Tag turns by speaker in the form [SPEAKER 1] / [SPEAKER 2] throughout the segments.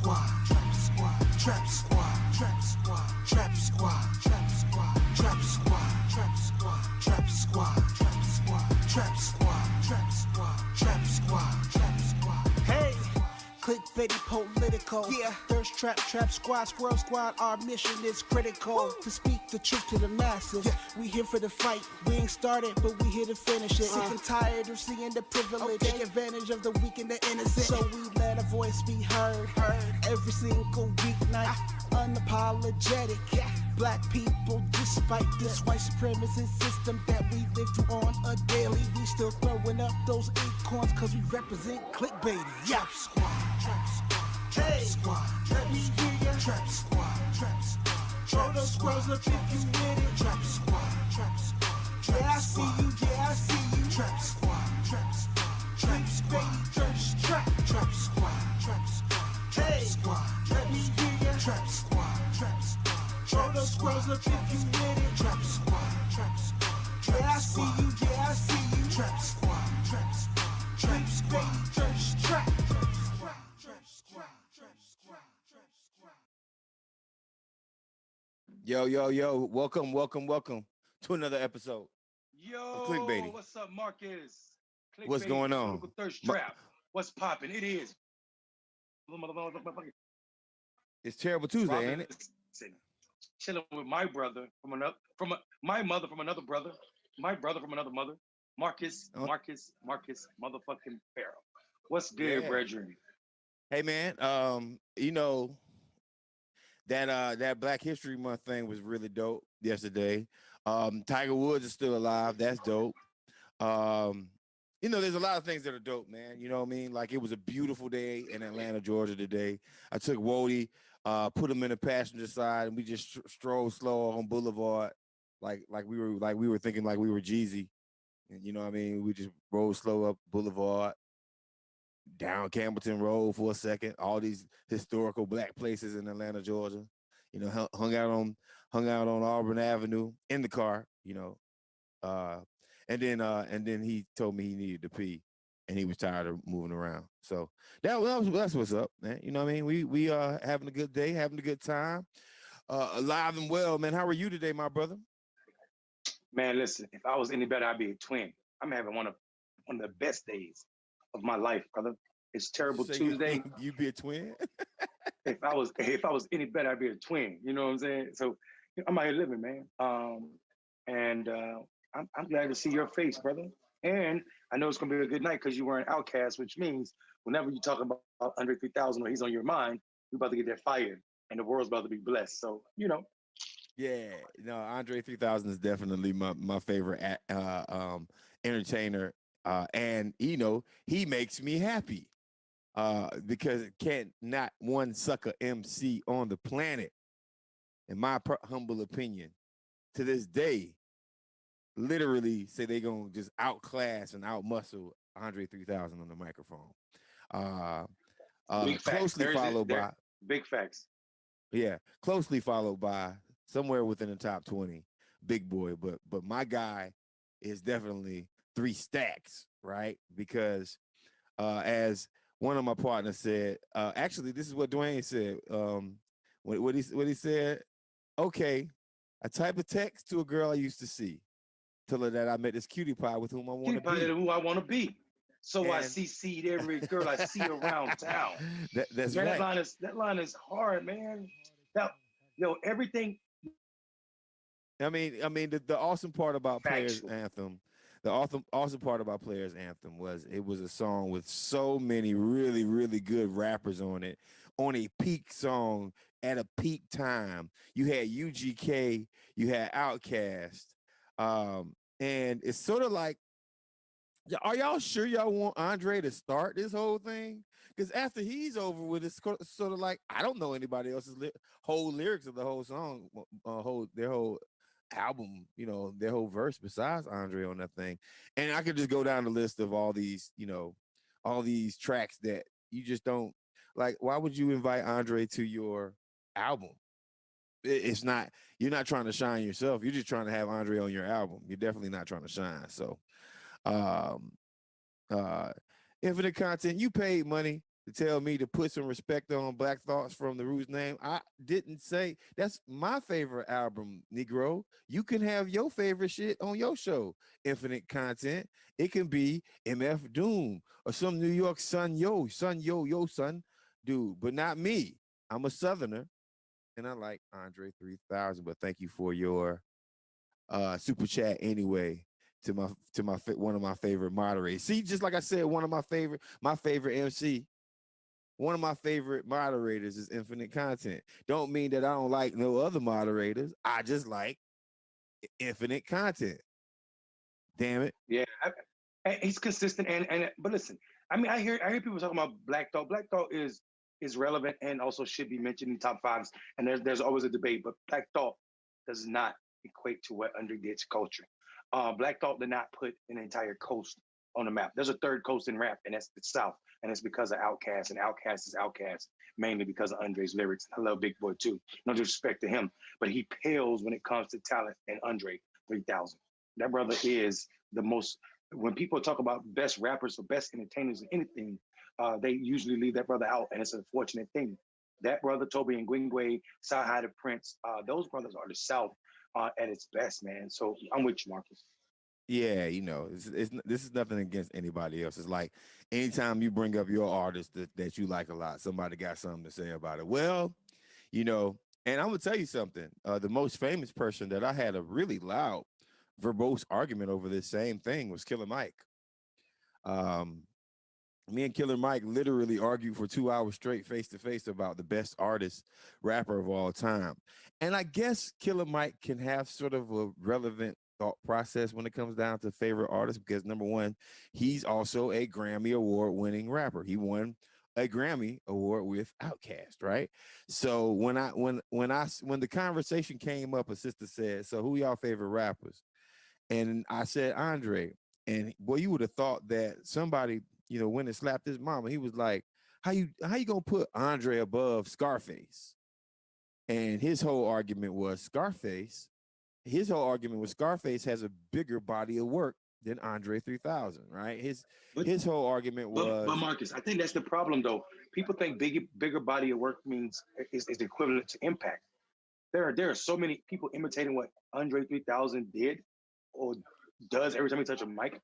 [SPEAKER 1] squad, trap squad, trap squad, trap squad, trap squad, trap squad, trap squad, trap squad, trap squad, trap squad, trap squad, trap squad, trap squad, trap squad. Hey, clickbaity political. Yeah, thirst trap, trap squad, squirrel squad. Our mission is critical to speak the truth to the masses. Yeah. We here for the fight. We ain't started, but we here to finish it. Sick and tired of seeing the privilege. Take advantage of the weak and the innocent. So we let our voice be heard. Every single weeknight. Unapologetic. Yeah. Black people, despite this white supremacist system that we live through on a daily, we still throwing up those acorns cause we represent clickbaity. Trap squad, trap squad, trap squad, let me hear ya. Trap squad, trap squad, throw those squares up if you with it. Trap squad, trap squad, yeah I see you, yeah I see you. Trap squad, trap squad, trap squad, trap squad, trap squad, trap squad, let me hear ya. Trap squad, trap squad, throw those squares up if you with it. Trap squad, yeah I see you, yeah I see you. Trap squad, trap squad, trap squad, trap squad, trap squad, trap squad.
[SPEAKER 2] Yo, welcome to another episode of
[SPEAKER 3] Yo,
[SPEAKER 2] Clickbaity.
[SPEAKER 3] what's up, Marcus?
[SPEAKER 2] What's
[SPEAKER 3] Clickbaity,
[SPEAKER 2] going on?
[SPEAKER 3] political thirst
[SPEAKER 2] My-
[SPEAKER 3] trap. What's popping? It is.
[SPEAKER 2] it's Terrible Tuesday, ain't it?
[SPEAKER 3] Robinson, chilling with my brother from another, my mother from another brother, my brother from another mother, Marcus,
[SPEAKER 2] Oh,
[SPEAKER 3] motherfucking Farrell. What's good,
[SPEAKER 2] yeah.
[SPEAKER 3] brethren?
[SPEAKER 2] Hey man, that Black History Month thing was really dope yesterday. Tiger Woods is still alive. That's dope. Um, there's a lot of things that are dope, man. You know what I mean? Like it was a beautiful day in Atlanta, Georgia today. I took Wody, put him in the passenger side, and we just strolled slow on Boulevard, like we were thinking like we were Jeezy. And you know what I mean? We just rode slow up Boulevard, down Campbellton Road for a second. All these historical black places in Atlanta, Georgia. Hung out on Auburn Avenue in the car. Uh, and then he told me he needed to pee, and he was tired of moving around. So that's what's up, man. You know what I mean? We having a good day, having a good time, alive and well, man. How are you today, my brother?
[SPEAKER 3] Man, listen, if I was any better, I'd be a twin. I'm having one of the best days of my life, brother. It's
[SPEAKER 2] You
[SPEAKER 3] terrible
[SPEAKER 2] say you
[SPEAKER 3] Tuesday.
[SPEAKER 2] you be a twin?
[SPEAKER 3] If I was any better, I'd be a twin. You know what I'm saying? So I'm out here living, man. And I'm glad to see your face, brother. And I know it's gonna be a good night because you were an outcast, which means whenever you talk about Andre 3000 or he's on your mind, we're about to get that fire, and the world's about to be blessed. So
[SPEAKER 2] Yeah, no, Andre 3000 is definitely my favorite entertainer, and he makes me happy. Because can't not one sucker MC on the planet, in my humble opinion, to this day, literally say they gonna just outclass and outmuscle Andre 3000 on the microphone. Uh,
[SPEAKER 3] big facts.
[SPEAKER 2] closely followed by
[SPEAKER 3] Big facts.
[SPEAKER 2] yeah, closely followed by somewhere within the top 20, Big Boy. But my guy is definitely three stacks, right? Because as one of my partners said, actually, this is what Dwayne said. What he said. Okay, I type a text to a girl I used to see, tell her that I met this cutie pie with whom I want
[SPEAKER 3] Cutie
[SPEAKER 2] to
[SPEAKER 3] pie is
[SPEAKER 2] be,
[SPEAKER 3] who I want to be. So I
[SPEAKER 2] and
[SPEAKER 3] CC'd every girl I see around town.
[SPEAKER 2] that's
[SPEAKER 3] Man, that
[SPEAKER 2] right.
[SPEAKER 3] line is hard, man. That everything
[SPEAKER 2] I mean, the awesome part about Players
[SPEAKER 3] factual.
[SPEAKER 2] Anthem, the awesome part about Players Anthem was it was a song with so many really, really good rappers on a peak song at a peak time. You had UGK, you had Outkast, and it's sort of like, are y'all sure y'all want Andre to start this whole thing? Because after he's over with, it's sort of like I don't know anybody else's whole lyrics of the whole song, their whole album, their whole verse besides Andre on that thing. And I could just go down the list of all these tracks that you just don't like. Why would you invite Andre to your album? It's not, you're not trying to shine yourself. You're just trying to have Andre on your album. You're definitely not trying to shine. So um uh infinite content, you paid money to tell me to put some respect on Black Thoughts from the Roots name. I didn't say that's my favorite album, Negro. You can have your favorite shit on your show, Infinite Content. It can be MF Doom or some New York son, dude, but not me. I'm a Southerner and I like Andre 3000, but thank you for your super chat anyway to my one of my favorite moderators. See, just like I said, one of my favorite MC, one of my favorite moderators is Infinite Content. Don't mean that I don't like no other moderators. I just like Infinite Content. Damn it.
[SPEAKER 3] Yeah, and he's consistent. And but listen, I hear people talking about Black Thought. Black Thought is relevant and also should be mentioned in top fives. And there's always a debate, but Black Thought does not equate to what Under did to culture. Black Thought did not put an entire coast on the map. There's a third coast in rap, and that's the South, and it's because of Outkast, and Outkast is Outkast mainly because of Andre's lyrics. I love Big Boy too. No disrespect to him, but he pales when it comes to talent. And Andre 3000, that brother is the most. When people talk about best rappers or best entertainers or anything, they usually leave that brother out, and it's a fortunate thing. That brother, Toby and Gwingwe, Sahai the Prince, those brothers are the South at its best, man. So I'm with you, Marcus.
[SPEAKER 2] Yeah, this is nothing against anybody else. It's like anytime you bring up your artist that you like a lot, somebody got something to say about it. Well, you know, and I'm gonna tell you something. The most famous person that I had a really loud, verbose argument over this same thing was Killer Mike. Um, Me and Killer Mike literally argued for 2 hours straight, face to face, about the best artist rapper of all time. And I guess Killer Mike can have sort of a relevant thought process when it comes down to favorite artists because number one, he's also a Grammy Award winning rapper. He won a Grammy Award with Outkast, right? So when the conversation came up, a sister said, "So who y'all favorite rappers?" And I said Andre, and boy, you would have thought that somebody, went and slapped his mama. He was like, "How you gonna put Andre above Scarface?" And his whole argument was Scarface. His whole argument was Scarface has a bigger body of work than Andre 3000, right? His
[SPEAKER 3] But
[SPEAKER 2] his whole argument
[SPEAKER 3] but
[SPEAKER 2] was,
[SPEAKER 3] Marcus, I think that's the problem though. People think bigger body of work means is equivalent to impact. There are so many people imitating what Andre 3000 did or does every time he touch a mic.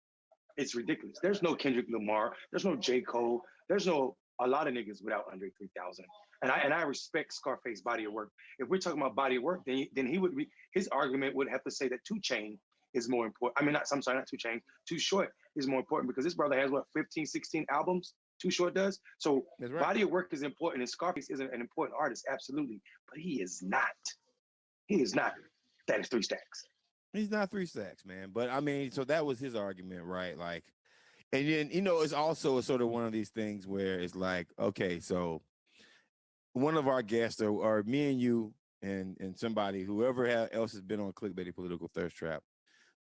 [SPEAKER 3] It's ridiculous. There's no Kendrick Lamar. There's no J. Cole. There's no a lot of niggas without Andre 3000. And I respect Scarface body of work. If we're talking about body of work, then he would be his argument would have to say that Two Chain is more important. I mean, not I'm sorry, not Two Chain. Too Short is more important because this brother has what 15, 16 albums. Too Short does. So
[SPEAKER 2] that's right.
[SPEAKER 3] body of work is important, and Scarface is an important artist, absolutely. But he is not. He is not. That is three stacks.
[SPEAKER 2] He's not three stacks, man. But I mean, so that was his argument, right? Like, and then it's also a sort of one of these things where it's like, okay, so one of our guests or me and you and somebody, whoever else has been on Clickbaity Political Thirst Trap,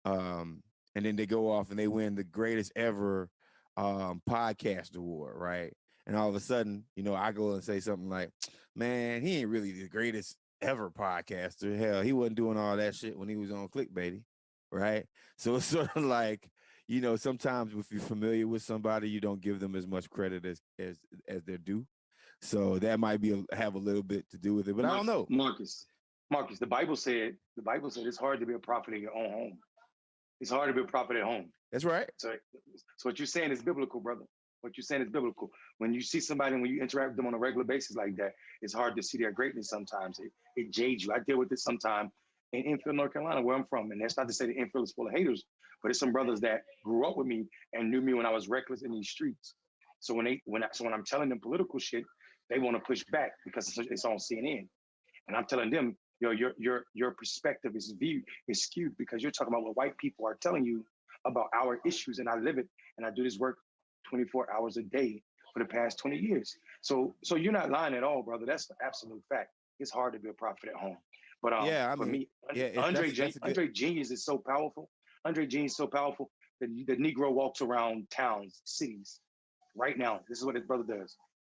[SPEAKER 2] and then they go off and they win the greatest ever podcast award, right? And all of a sudden, I go and say something like, "Man, he ain't really the greatest ever podcaster. Hell, he wasn't doing all that shit when he was on Clickbaity, right?" So it's sort of like, sometimes if you're familiar with somebody, you don't give them as much credit as they're due. So that might have a little bit to do with it, but I don't know.
[SPEAKER 3] Marcus, the Bible said it's hard to be a prophet in your own home. It's hard to be a prophet at home.
[SPEAKER 2] That's right.
[SPEAKER 3] So what you're saying is biblical, brother. What you're saying is biblical. When you see somebody and when you interact with them on a regular basis like that, it's hard to see their greatness sometimes. It jades you. I deal with this sometimes in Enfield, North Carolina, where I'm from. And that's not to say that Enfield is full of haters, but it's some brothers that grew up with me and knew me when I was reckless in these streets. So when I'm telling them political shit, they want to push back because it's on CNN. And I'm telling them, your perspective is skewed because you're talking about what white people are telling you about our issues, and I live it, and I do this work 24 hours a day for the past 20 years. So you're not lying at all, brother. That's the absolute fact. It's hard to be a prophet at home. But
[SPEAKER 2] Yeah, I
[SPEAKER 3] for
[SPEAKER 2] mean,
[SPEAKER 3] me,
[SPEAKER 2] yeah, that's a good.
[SPEAKER 3] Andre Genius is so powerful. Andre Genius is so powerful that the Negro walks around towns, cities. Right now, this is what his brother does,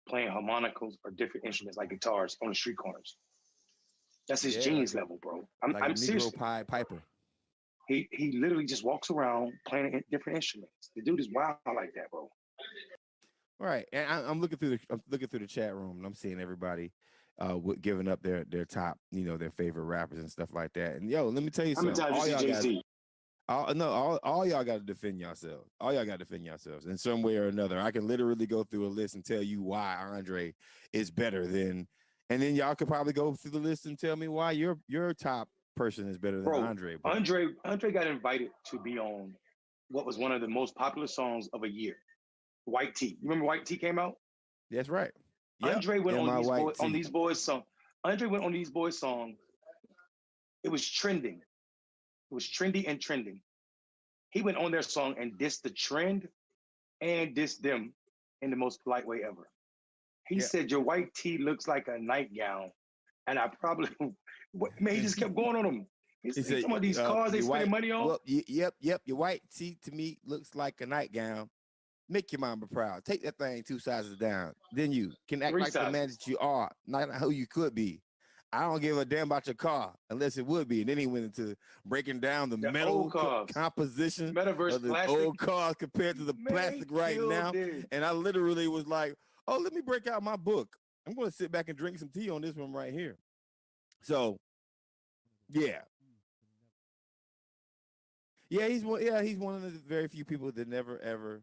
[SPEAKER 3] playing harmonicas or different instruments like guitars on the street corners. That's his
[SPEAKER 2] Yeah,
[SPEAKER 3] genius level, bro.
[SPEAKER 2] like a
[SPEAKER 3] I'm
[SPEAKER 2] Negro
[SPEAKER 3] seriously.
[SPEAKER 2] Pie Piper.
[SPEAKER 3] He literally just walks around playing different instruments. The dude is wild like that, bro.
[SPEAKER 2] Right, and I'm looking through the chat room, and I'm seeing everybody, giving up their top, their favorite rappers and stuff like that. And yo, let me tell you
[SPEAKER 3] How many
[SPEAKER 2] something.
[SPEAKER 3] times you
[SPEAKER 2] All
[SPEAKER 3] see
[SPEAKER 2] y'all
[SPEAKER 3] Jay
[SPEAKER 2] got,
[SPEAKER 3] Z?
[SPEAKER 2] all y'all got to defend yourselves. All y'all got to defend yourselves in some way or another. I can literally go through a list and tell you why Andre is better than, and then y'all could probably go through the list and tell me why your top person is better than
[SPEAKER 3] Bro,
[SPEAKER 2] Andre. But
[SPEAKER 3] Andre got invited to be on what was one of the most popular songs of a year, White Tea. You remember White Tea came out?
[SPEAKER 2] that's right. Yep,
[SPEAKER 3] Andre went
[SPEAKER 2] in
[SPEAKER 3] on
[SPEAKER 2] my white
[SPEAKER 3] on
[SPEAKER 2] tee.
[SPEAKER 3] these boys song. Andre went on these boys song. It was trending. It was trendy and trending. He went on their song and dissed the trend and dissed them in the most polite way ever. He
[SPEAKER 2] Yeah.
[SPEAKER 3] said, "Your white tee looks like a nightgown," and I probably, man, he just kept going on him. He's
[SPEAKER 2] He said,
[SPEAKER 3] talking about these cars they
[SPEAKER 2] your
[SPEAKER 3] spending
[SPEAKER 2] white,
[SPEAKER 3] money on.
[SPEAKER 2] well, yep, your white tee to me looks like a nightgown. Make your mama proud. Take that thing 2 sizes down. Then you can act
[SPEAKER 3] Three
[SPEAKER 2] like the man
[SPEAKER 3] sizes.
[SPEAKER 2] that you are, not who you could be. I don't give a damn about your car unless it would be. And then he went into breaking down the
[SPEAKER 3] The old
[SPEAKER 2] metal
[SPEAKER 3] cars,
[SPEAKER 2] composition
[SPEAKER 3] metaverse
[SPEAKER 2] of the
[SPEAKER 3] plastic.
[SPEAKER 2] old cars compared to the
[SPEAKER 3] Man, he
[SPEAKER 2] plastic right
[SPEAKER 3] killed
[SPEAKER 2] now.
[SPEAKER 3] it.
[SPEAKER 2] And I literally was like, oh, let me break out my book. I'm going to sit back and drink some tea on this one right here. So, yeah. He's one of the very few people that never ever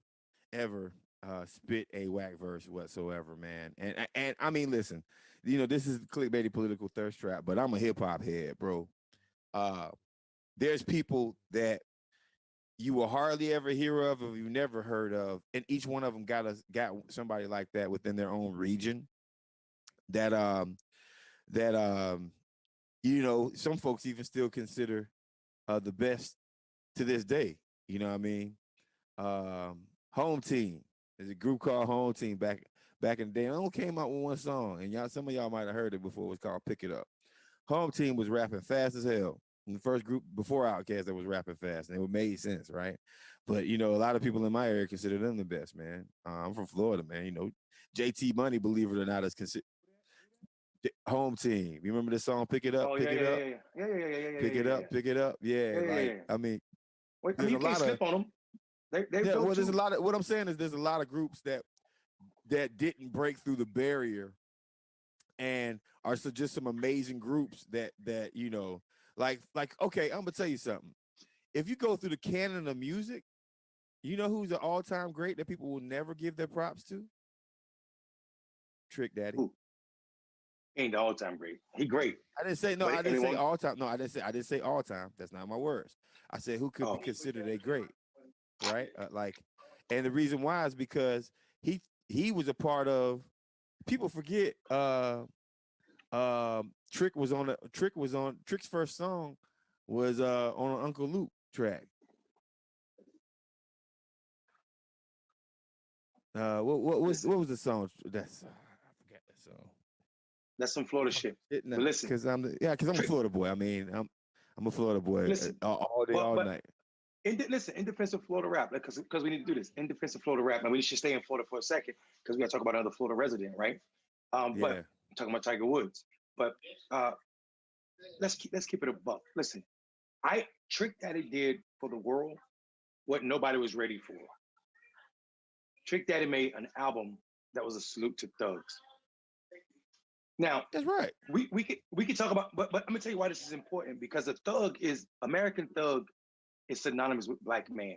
[SPEAKER 2] spit a whack verse whatsoever, man. And I mean, listen, this is clickbaity political thirst trap, but I'm a hip hop head, bro. Uh, there's people that you will hardly ever hear of, or you never heard of, and each one of them got somebody like that within their own region. That that some folks even still consider the best to this day. You know what I mean? Home Team. There's a group called Home Team back in the day. It only came out with one song, and some of y'all might have heard it before. It was called Pick It Up. Home Team was rapping fast as hell. And the first group before Outkast that was rapping fast, and it made sense, right? But a lot of people in my area consider them the best, man. I'm from Florida, man. JT Money, believe it or not, is considered Home Team. You remember the song Pick It Up,
[SPEAKER 3] Oh
[SPEAKER 2] Pick
[SPEAKER 3] yeah,
[SPEAKER 2] It
[SPEAKER 3] yeah,
[SPEAKER 2] Up,
[SPEAKER 3] yeah, yeah, yeah, yeah, yeah, yeah,
[SPEAKER 2] Pick
[SPEAKER 3] yeah,
[SPEAKER 2] It
[SPEAKER 3] yeah,
[SPEAKER 2] Up, Pick It Up. Yeah,
[SPEAKER 3] yeah, yeah,
[SPEAKER 2] like
[SPEAKER 3] yeah.
[SPEAKER 2] I mean,
[SPEAKER 3] Wait, I mean,
[SPEAKER 2] there's
[SPEAKER 3] you
[SPEAKER 2] a
[SPEAKER 3] can't
[SPEAKER 2] lot of
[SPEAKER 3] slip on them. They're
[SPEAKER 2] yeah,
[SPEAKER 3] dope
[SPEAKER 2] well, there's a
[SPEAKER 3] too.
[SPEAKER 2] lot of what I'm saying is there's a lot of groups that didn't break through the barrier and are just some amazing groups that like okay, I'm gonna tell you something. If you go through the canon of music, you know who's an all-time great that people will never give their props to? Trick Daddy.
[SPEAKER 3] Ooh, he ain't the all time great. He great,
[SPEAKER 2] I didn't say no.
[SPEAKER 3] but
[SPEAKER 2] I didn't say
[SPEAKER 3] anyone.
[SPEAKER 2] all time. No, I didn't say all time. That's not my words. I said who could be
[SPEAKER 3] Oh,
[SPEAKER 2] considered a great, right? And the reason why is because he was a part of. People forget. Trick's first song was on an Uncle Luke track.
[SPEAKER 3] listen,
[SPEAKER 2] what was the song? That's I forgot that song.
[SPEAKER 3] that's some Florida shit.
[SPEAKER 2] It
[SPEAKER 3] But
[SPEAKER 2] not
[SPEAKER 3] listen,
[SPEAKER 2] because I'm a
[SPEAKER 3] Trick.
[SPEAKER 2] Florida boy. I mean, I'm a Florida boy
[SPEAKER 3] Listen,
[SPEAKER 2] all day,
[SPEAKER 3] but
[SPEAKER 2] all night.
[SPEAKER 3] listen, in defense of Florida rap, because we need to do this. In defense of Florida rap, and we should stay in Florida for a second because we got to talk about another Florida resident, right? But
[SPEAKER 2] Yeah.
[SPEAKER 3] I'm talking about Tiger Woods. But uh, let's keep it a buck. Listen, I Trick Daddy did for the world what nobody was ready for. Trick Daddy made an album that was a salute to thugs. Now,
[SPEAKER 2] That's right.
[SPEAKER 3] we could talk about, but I'm gonna tell you why this is important because a thug is American thug is synonymous with black man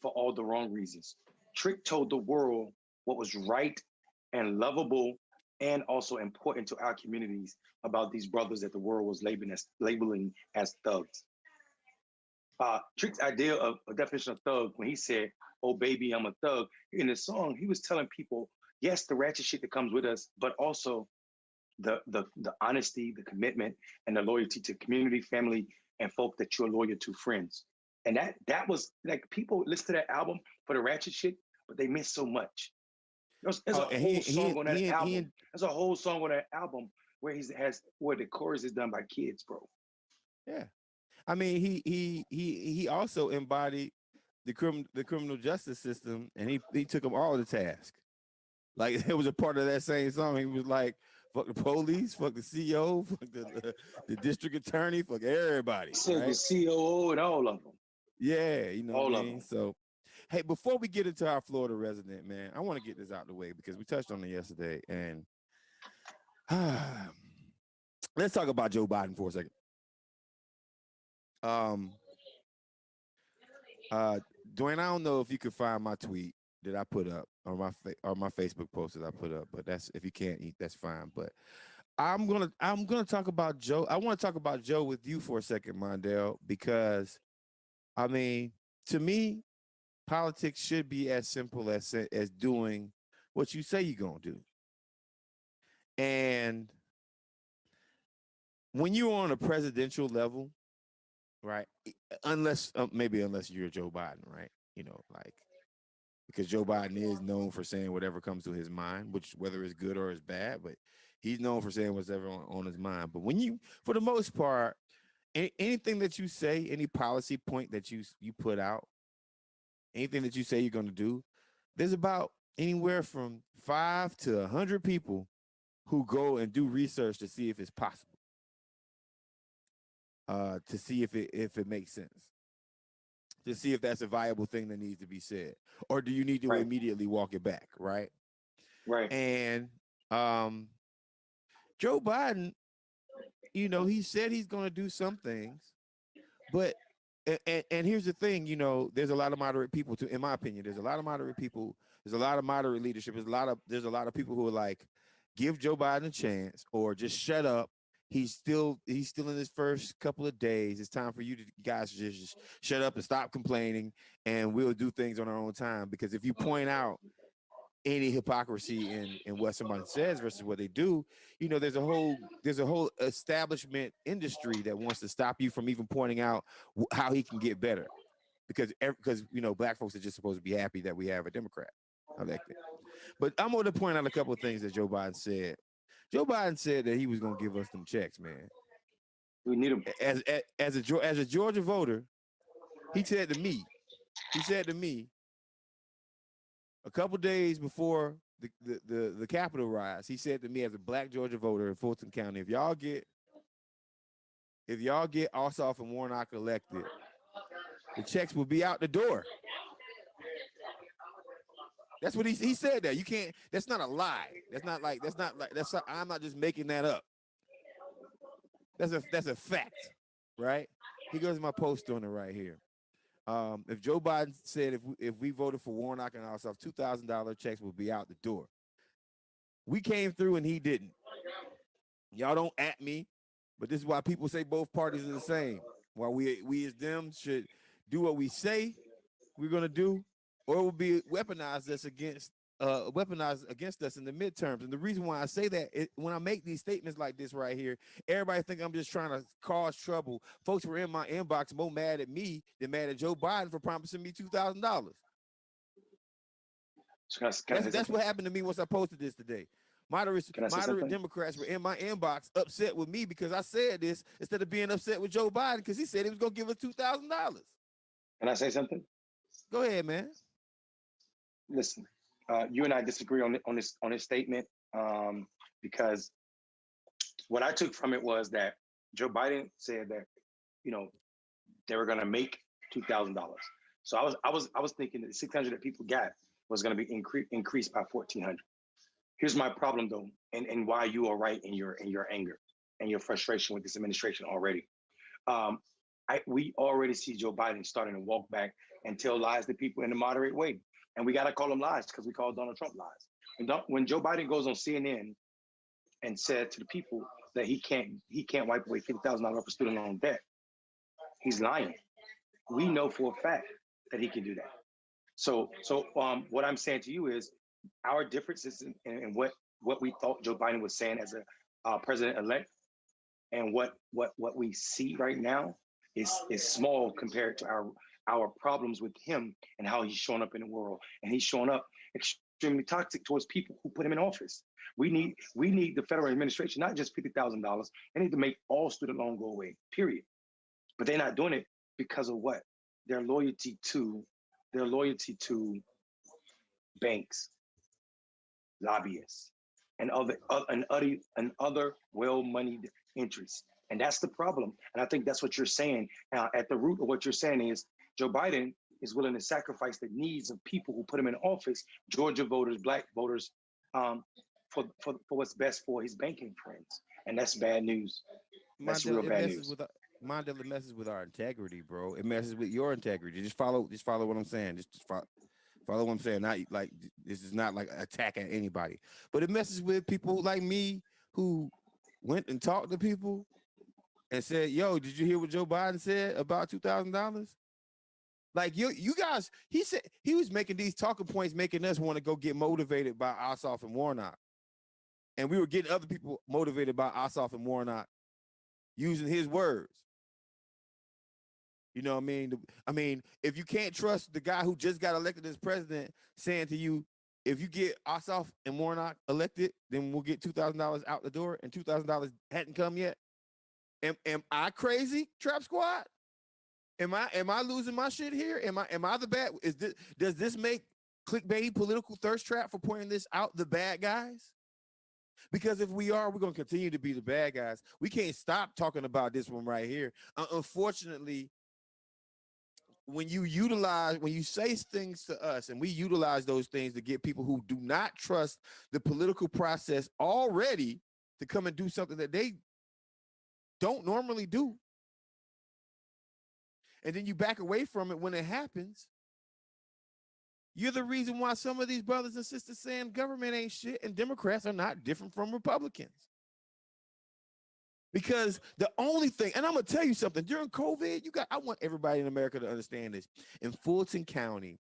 [SPEAKER 3] for all the wrong reasons. Trick told the world what was right and lovable and also important to our communities about these brothers that the world was labeling as thugs. Trick's idea of a definition of thug when he said, "Oh baby, I'm a thug," in the song he was telling people, yes, the ratchet shit that comes with us, but also the honesty, the commitment, and the loyalty to community, family, and folk that you're loyal to, friends. And that was like people listen to that album for the ratchet shit, but they miss so much. There's a
[SPEAKER 2] Oh, and
[SPEAKER 3] whole song on that
[SPEAKER 2] he
[SPEAKER 3] album. There's a whole song on that album where the chorus is done by kids, bro.
[SPEAKER 2] yeah. I mean, he also embodied the criminal justice system, and he took them all to task. Like it was a part of that same song. He was like, "Fuck the police, fuck the CO, fuck the district attorney, fuck
[SPEAKER 3] He
[SPEAKER 2] everybody."
[SPEAKER 3] said the
[SPEAKER 2] Right?
[SPEAKER 3] COO and all of them,
[SPEAKER 2] Yeah, you know what I
[SPEAKER 3] all of
[SPEAKER 2] mean.
[SPEAKER 3] them.
[SPEAKER 2] So Hey, before we get into our Florida resident, man, I want to get this out the way because we touched on it yesterday, and let's talk about Joe Biden for a second. Um, Dwayne, I don't know if you could find my tweet that I put up or my Facebook post that I put up, but that's if you can't eat, that's fine. But I'm gonna talk about Joe. I want to talk about Joe with you for a second, Mondale, because I mean, to me, politics should be as simple as doing what you say you're gonna do. And when you're on a presidential level, right? Unless unless you're Joe Biden, right? Like because Joe Biden is known for saying whatever comes to his mind, which whether it's good or it's bad, but he's known for saying whatever on his mind. But when for the most part, anything that you say, any policy point that you put out, anything that you say you're going to do, there's about anywhere from 5 to 100 people who go and do research to see if it's possible, to see if it makes sense, to see if that's a viable thing that needs to be said, or do you need to immediately walk it back, right?
[SPEAKER 3] Right.
[SPEAKER 2] And Joe Biden, he said he's going to do some things, but and here's the thing, there's a lot of moderate people too. In my opinion, there's a lot of moderate people. There's a lot of moderate leadership. There's a lot of people who are like, give Joe Biden a chance, or just shut up. He's still in his first couple of days. It's time for you guys to just shut up and stop complaining, and we'll do things on our own time. Because if you point out any hypocrisy in what somebody says versus what they do, there's a whole establishment industry that wants to stop you from even pointing out how he can get better, because black folks are just supposed to be happy that we have a Democrat elected. But I'm going to point out a couple of things that Joe Biden said. Joe Biden said that he was going to give us them checks, man.
[SPEAKER 3] We need them.
[SPEAKER 2] As a Georgia voter, he said to me, a couple days before the Capitol rise, he said to me, as a black Georgia voter in Fulton County, if y'all get Ossoff and Warnock elected, the checks will be out the door. That's what he said. That you can't. That's not a lie. I'm not just making that up. That's a fact, right? He goes to my post on it right here. If Joe Biden said if we voted for Warnock and Ossoff, $2,000 checks will be out the door. We came through and he didn't. Y'all don't at me, but this is why people say both parties are the same. Why we as them should do what we say we're gonna do, or it will be weaponized against us in the midterms. And the reason why I say that, when I make these statements like this right here, everybody think I'm just trying to cause trouble. Folks were in my inbox more mad at me than mad at Joe Biden for promising me $2,000. That's what happened to me once I posted this today. Moderate Democrats were in my inbox upset with me because I said this instead of being upset with Joe Biden because he said he was going to give us $2,000.
[SPEAKER 3] Can I say something?
[SPEAKER 2] Go ahead, man.
[SPEAKER 3] Listen, you and I disagree on this statement, because what I took from it was that Joe Biden said that they were going to make $2,000. So I was thinking that the 600 that people got was going to be increased by 1,400. Here's my problem though, and why you are right in your anger and your frustration with this administration already. We already see Joe Biden starting to walk back and tell lies to people in a moderate way. And we got to call them lies because we call Donald Trump lies. When Joe Biden goes on CNN and said to the people that he can't wipe away $50,000 for student loan debt, he's lying. We know for a fact that he can do that. So what I'm saying to you is our differences in what we thought Joe Biden was saying as a president-elect and what we see right now is small compared to our problems with him and how he's showing up in the world. And he's showing up extremely toxic towards people who put him in office. We need the federal administration, not just $50,000. They need to make all student loan go away, period. But they're not doing it because of what? Their loyalty to banks, lobbyists, and other well-moneyed interests. And that's the problem. And I think that's what you're saying. At the root of what you're saying is Joe Biden is willing to sacrifice the needs of people who put him in office, Georgia voters, black voters, um, for what's best for his banking friends. And that's bad news. That's
[SPEAKER 2] Mondale,
[SPEAKER 3] real
[SPEAKER 2] it
[SPEAKER 3] bad
[SPEAKER 2] messes
[SPEAKER 3] news.
[SPEAKER 2] with Mondale, it messes with our integrity, bro. It messes with your integrity. Just follow what I'm saying. Just follow what I'm saying. Not like this is not like an attack at anybody, but it messes with people like me who went and talked to people and said, "Yo, did you hear what Joe Biden said about $2,000?" Like you guys, he said he was making these talking points, making us want to go get motivated by Ossoff and Warnock, and we were getting other people motivated by Ossoff and Warnock using his words. You know what I mean? I mean, if you can't trust the guy who just got elected as president saying to you, if you get Ossoff and Warnock elected, then we'll get $2,000 out the door, and $2,000 hadn't come yet. Am I crazy, Trap Squad? Am I losing my shit here? Am I the bad? Does this make clickbait political thirst trap for pointing this out the bad guys? Because if we are, we're gonna continue to be the bad guys. We can't stop talking about this one right here. Unfortunately, when you say things to us and we utilize those things to get people who do not trust the political process already to come and do something that they don't normally do, and then you back away from it when it happens, you're the reason why some of these brothers and sisters saying government ain't shit and Democrats are not different from Republicans. Because the only thing, and I'm gonna tell you something, during COVID, I want everybody in America to understand this. In Fulton County,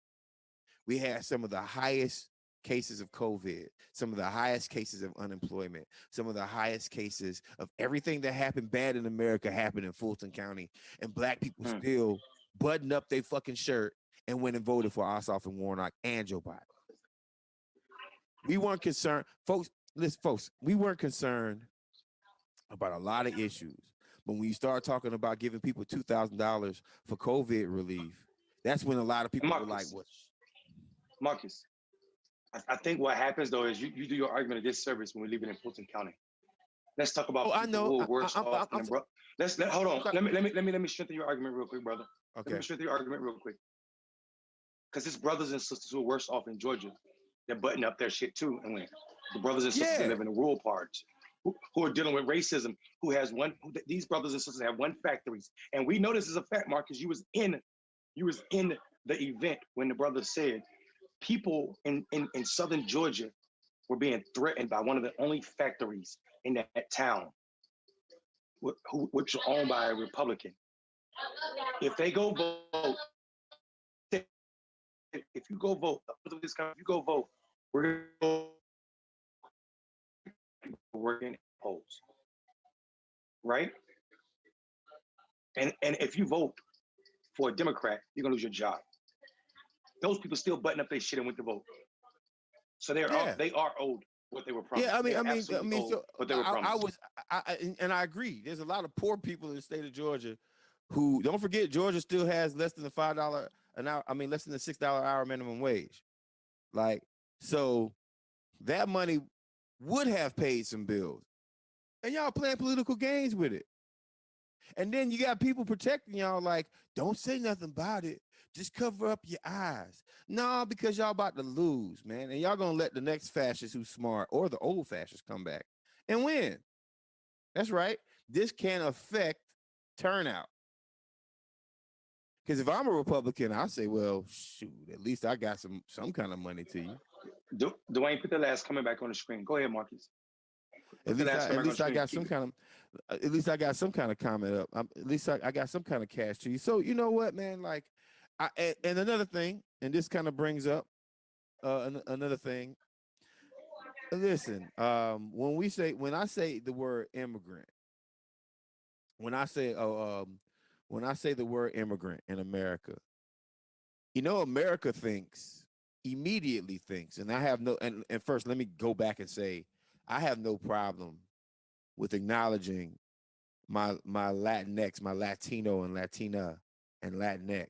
[SPEAKER 2] we had some of the highest cases of COVID, some of the highest cases of unemployment, some of the highest cases of everything that happened bad in America happened in Fulton County. And black people still buttoned up their fucking shirt and went and voted for Ossoff and Warnock and Joe Biden. We weren't concerned, folks. Listen, folks, we weren't concerned about a lot of issues. But when you start talking about giving people $2,000 for COVID relief, that's when a lot of people were like, "What?"
[SPEAKER 3] Marcus, I think what happens though is you do your argument a disservice when we leave it in Fulton County. Let's talk about people who are worse off than bro. Hold on. Let me strengthen your argument real quick, brother.
[SPEAKER 2] Okay.
[SPEAKER 3] Let me strengthen your argument real quick. Because it's brothers and sisters who are worse off in Georgia. They're butting up their shit too, and when the brothers and sisters that live in the rural parts who are dealing with racism, these brothers and sisters have one factories, and we know this is a fact, Marcus. You was in the event when the brother said people in southern Georgia were being threatened by one of the only factories in that town, which are owned by a Republican. If they go vote, if you go vote, we're working polls, right? And if you vote for a Democrat, you're gonna lose your job. Those people still button up their shit and went to vote. So they are owed what they were promised.
[SPEAKER 2] Yeah, I mean,
[SPEAKER 3] so what they were promised.
[SPEAKER 2] I agree. There's a lot of poor people in the state of Georgia who, don't forget, Georgia still has less than the $5 an hour. I mean, less than the $6 an hour minimum wage. Like, so that money would have paid some bills, and y'all playing political games with it. And then you got people protecting y'all, like, don't say nothing about it. Just cover up your eyes. No, because y'all about to lose, man. And y'all gonna let the next fascist who's smart or the old fascists come back and win. That's right. This can affect turnout. Because if I'm a Republican, I say, well, shoot, at least I got some kind of money to you.
[SPEAKER 3] Dwayne, put the last comment back on the screen. Go ahead, Marcus.
[SPEAKER 2] At least I got some kind of comment up. At least I got some kind of cash to you. So you know what, man? Like, and another thing, and this kind of brings up another thing. Listen, when I say the word immigrant, when I say the word immigrant in America, America immediately thinks, and I have no, and first let me go back and say, I have no problem with acknowledging my Latinx, my Latino and Latina and Latinx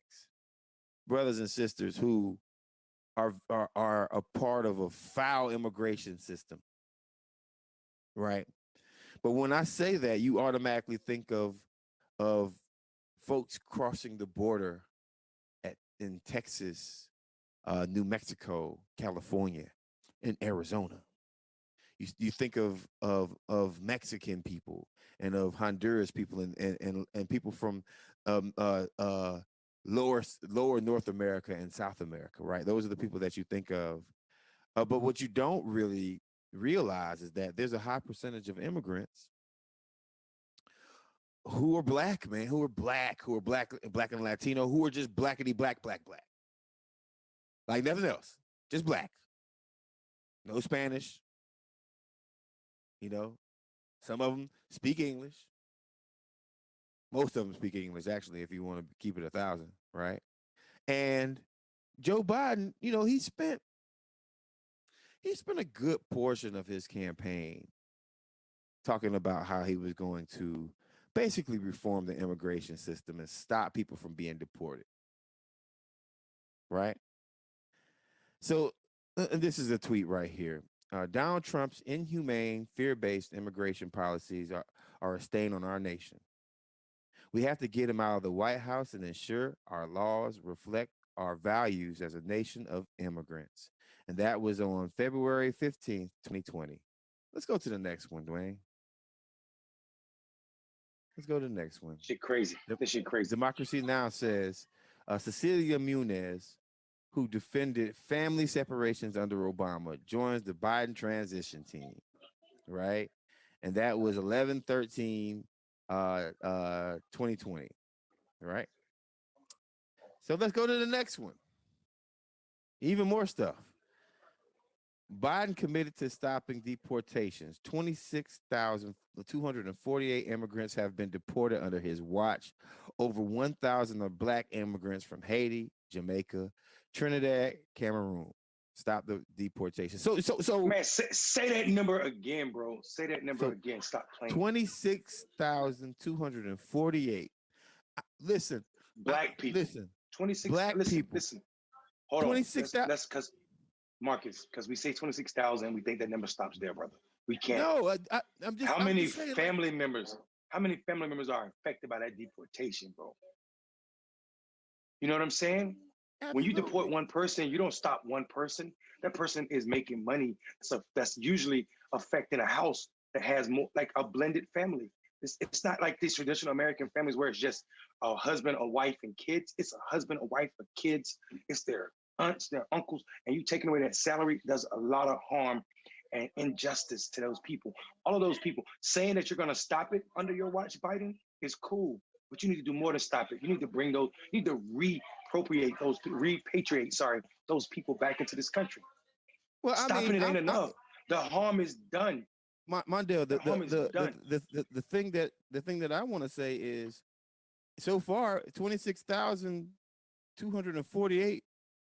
[SPEAKER 2] brothers and sisters who are a part of a foul immigration system, right? But when I say that, you automatically think of folks crossing the border in Texas, New Mexico, California, and Arizona. You think of Mexican people and of Honduras people and people from um, uh, uh, lower North America and South America, right? Those are the people that you think of. But what you don't really realize is that there's a high percentage of immigrants who are black, man, who are black and Latino, who are just blackity black, like nothing else, just black, no Spanish. You know, some of them speak English. Most of them speak English, actually, if you want to keep it 1,000, right? And Joe Biden, he spent a good portion of his campaign talking about how he was going to basically reform the immigration system and stop people from being deported, right? So, and this is a tweet right here. Donald Trump's inhumane, fear-based immigration policies are a stain on our nation. We have to get him out of the White House and ensure our laws reflect our values as a nation of immigrants. And that was on February 15th, 2020. Let's go to the next one, Dwayne. Let's go to the next one.
[SPEAKER 3] Shit crazy. This shit crazy.
[SPEAKER 2] Democracy Now! Says Cecilia Muniz, who defended family separations under Obama, joins the Biden transition team, right? And that was 11/13, 2020, right? So let's go to the next one. Even more stuff. Biden committed to stopping deportations. 26,248 immigrants have been deported under his watch. Over 1,000 are black immigrants from Haiti, Jamaica, Trinidad, Cameroon. Stop the deportation. So
[SPEAKER 3] man, say that number again, bro. Say that number again. Stop playing.
[SPEAKER 2] 26,248. Listen,
[SPEAKER 3] black people.
[SPEAKER 2] Listen,
[SPEAKER 3] 26.
[SPEAKER 2] Black people.
[SPEAKER 3] Listen. Hold
[SPEAKER 2] 26,
[SPEAKER 3] on. That's because Marcus, because we say 26,000, we think that number stops there, brother. We can't.
[SPEAKER 2] No, I'm just.
[SPEAKER 3] How many
[SPEAKER 2] saying,
[SPEAKER 3] family members? How many family members are affected by that deportation, bro? You know what I'm saying?
[SPEAKER 2] Absolutely.
[SPEAKER 3] When you deport one person, you don't stop one person. That person is making money. So that's usually affecting a house that has more like a blended family. It's not like these traditional American families where it's just a husband, a wife, and kids. It's a husband, a wife, and kids. It's their aunts, their uncles, and you taking away that salary does a lot of harm and injustice to those people. All of those people saying that you're going to stop it under your watch, Biden, is cool, but you need to do more to stop it. You need to bring those, you need to repatriate, those people back into this country. Well, stopping it ain't enough. The harm is done.
[SPEAKER 2] Mondale, the thing that I want to say is, so far 26,248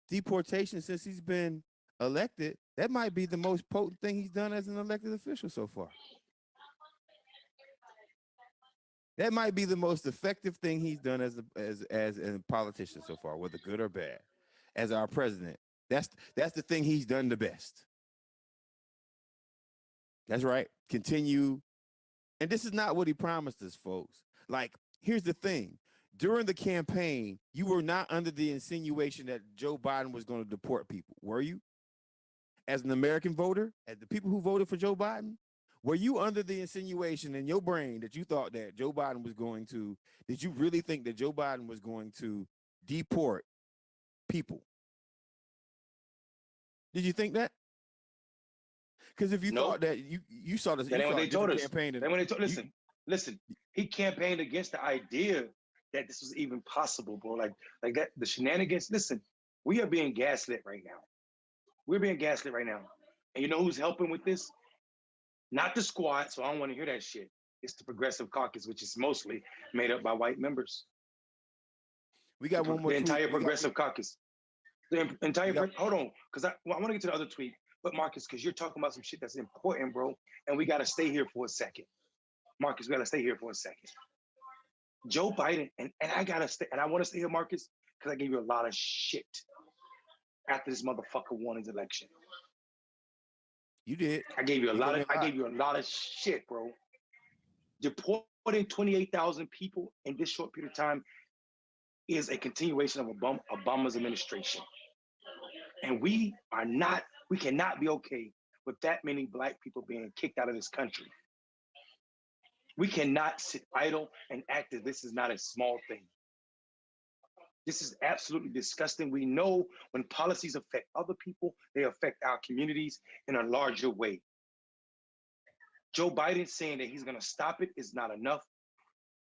[SPEAKER 2] deportations since he's been elected. That might be the most potent thing he's done as an elected official so far. That might be the most effective thing he's done as a politician so far, whether good or bad. As our president, that's the thing he's done the best. That's right. Continue. And this is not what he promised us, folks. Like, here's the thing. During the campaign, you were not under the insinuation that Joe Biden was going to deport people, were you? As an American voter, as the people who voted for Joe Biden, were you under the insinuation in your brain that you thought that Joe Biden was going to, did you really think that Joe Biden was going to deport people? Did you think that? Because if you thought that, you saw this,
[SPEAKER 3] that ain't what they told us.
[SPEAKER 2] Campaign.
[SPEAKER 3] Listen, he campaigned against the idea that this was even possible, bro. Like that, the shenanigans. Listen, we are being gaslit right now. We're being gaslit right now. And you know who's helping with this? Not the squad, so I don't want to hear that shit. It's the Progressive Caucus, which is mostly made up by white members.
[SPEAKER 2] We got one more.
[SPEAKER 3] The entire Progressive Caucus. The entire, hold on, because I want to get to the other tweet. But Marcus, because you're talking about some shit that's important, bro, and we got to stay here for a second. Marcus, we got to stay here for a second. Joe Biden, and I got to stay, and I want to stay here, Marcus, because I gave you a lot of shit after this motherfucker won his election.
[SPEAKER 2] You did.
[SPEAKER 3] I gave you a lot of shit, bro. Deporting 28,000 people in this short period of time is a continuation of Obama's administration. And we cannot be okay with that many black people being kicked out of this country. We cannot sit idle and act as this is not a small thing. This is absolutely disgusting. We know when policies affect other people, they affect our communities in a larger way. Joe Biden saying that he's going to stop it is not enough.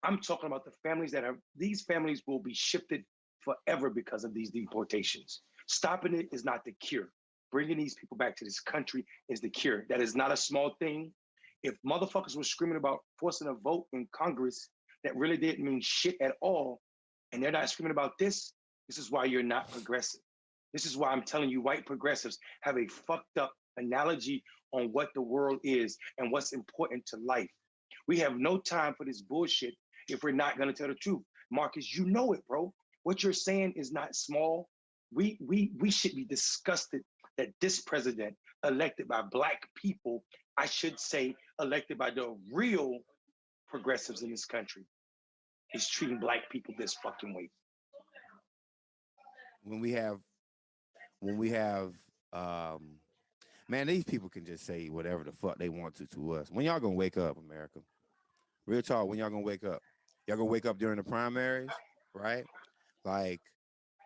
[SPEAKER 3] I'm talking about the families these families will be shifted forever because of these deportations. Stopping it is not the cure. Bringing these people back to this country is the cure. That is not a small thing. If motherfuckers were screaming about forcing a vote in Congress that really didn't mean shit at all, and they're not screaming about this, this is why you're not progressive. This is why I'm telling you, white progressives have a fucked up analogy on what the world is and what's important to life. We have no time for this bullshit if we're not going to tell the truth. Marcus, you know it, bro. What you're saying is not small. We should be disgusted that this president, elected by black people, I should say elected by the real progressives in this country, is treating black people this fucking way.
[SPEAKER 2] When we have man, these people can just say whatever the fuck they want to us. When y'all gonna wake up, America? Real talk, when y'all gonna wake up? Y'all gonna wake up during the primaries, right? Like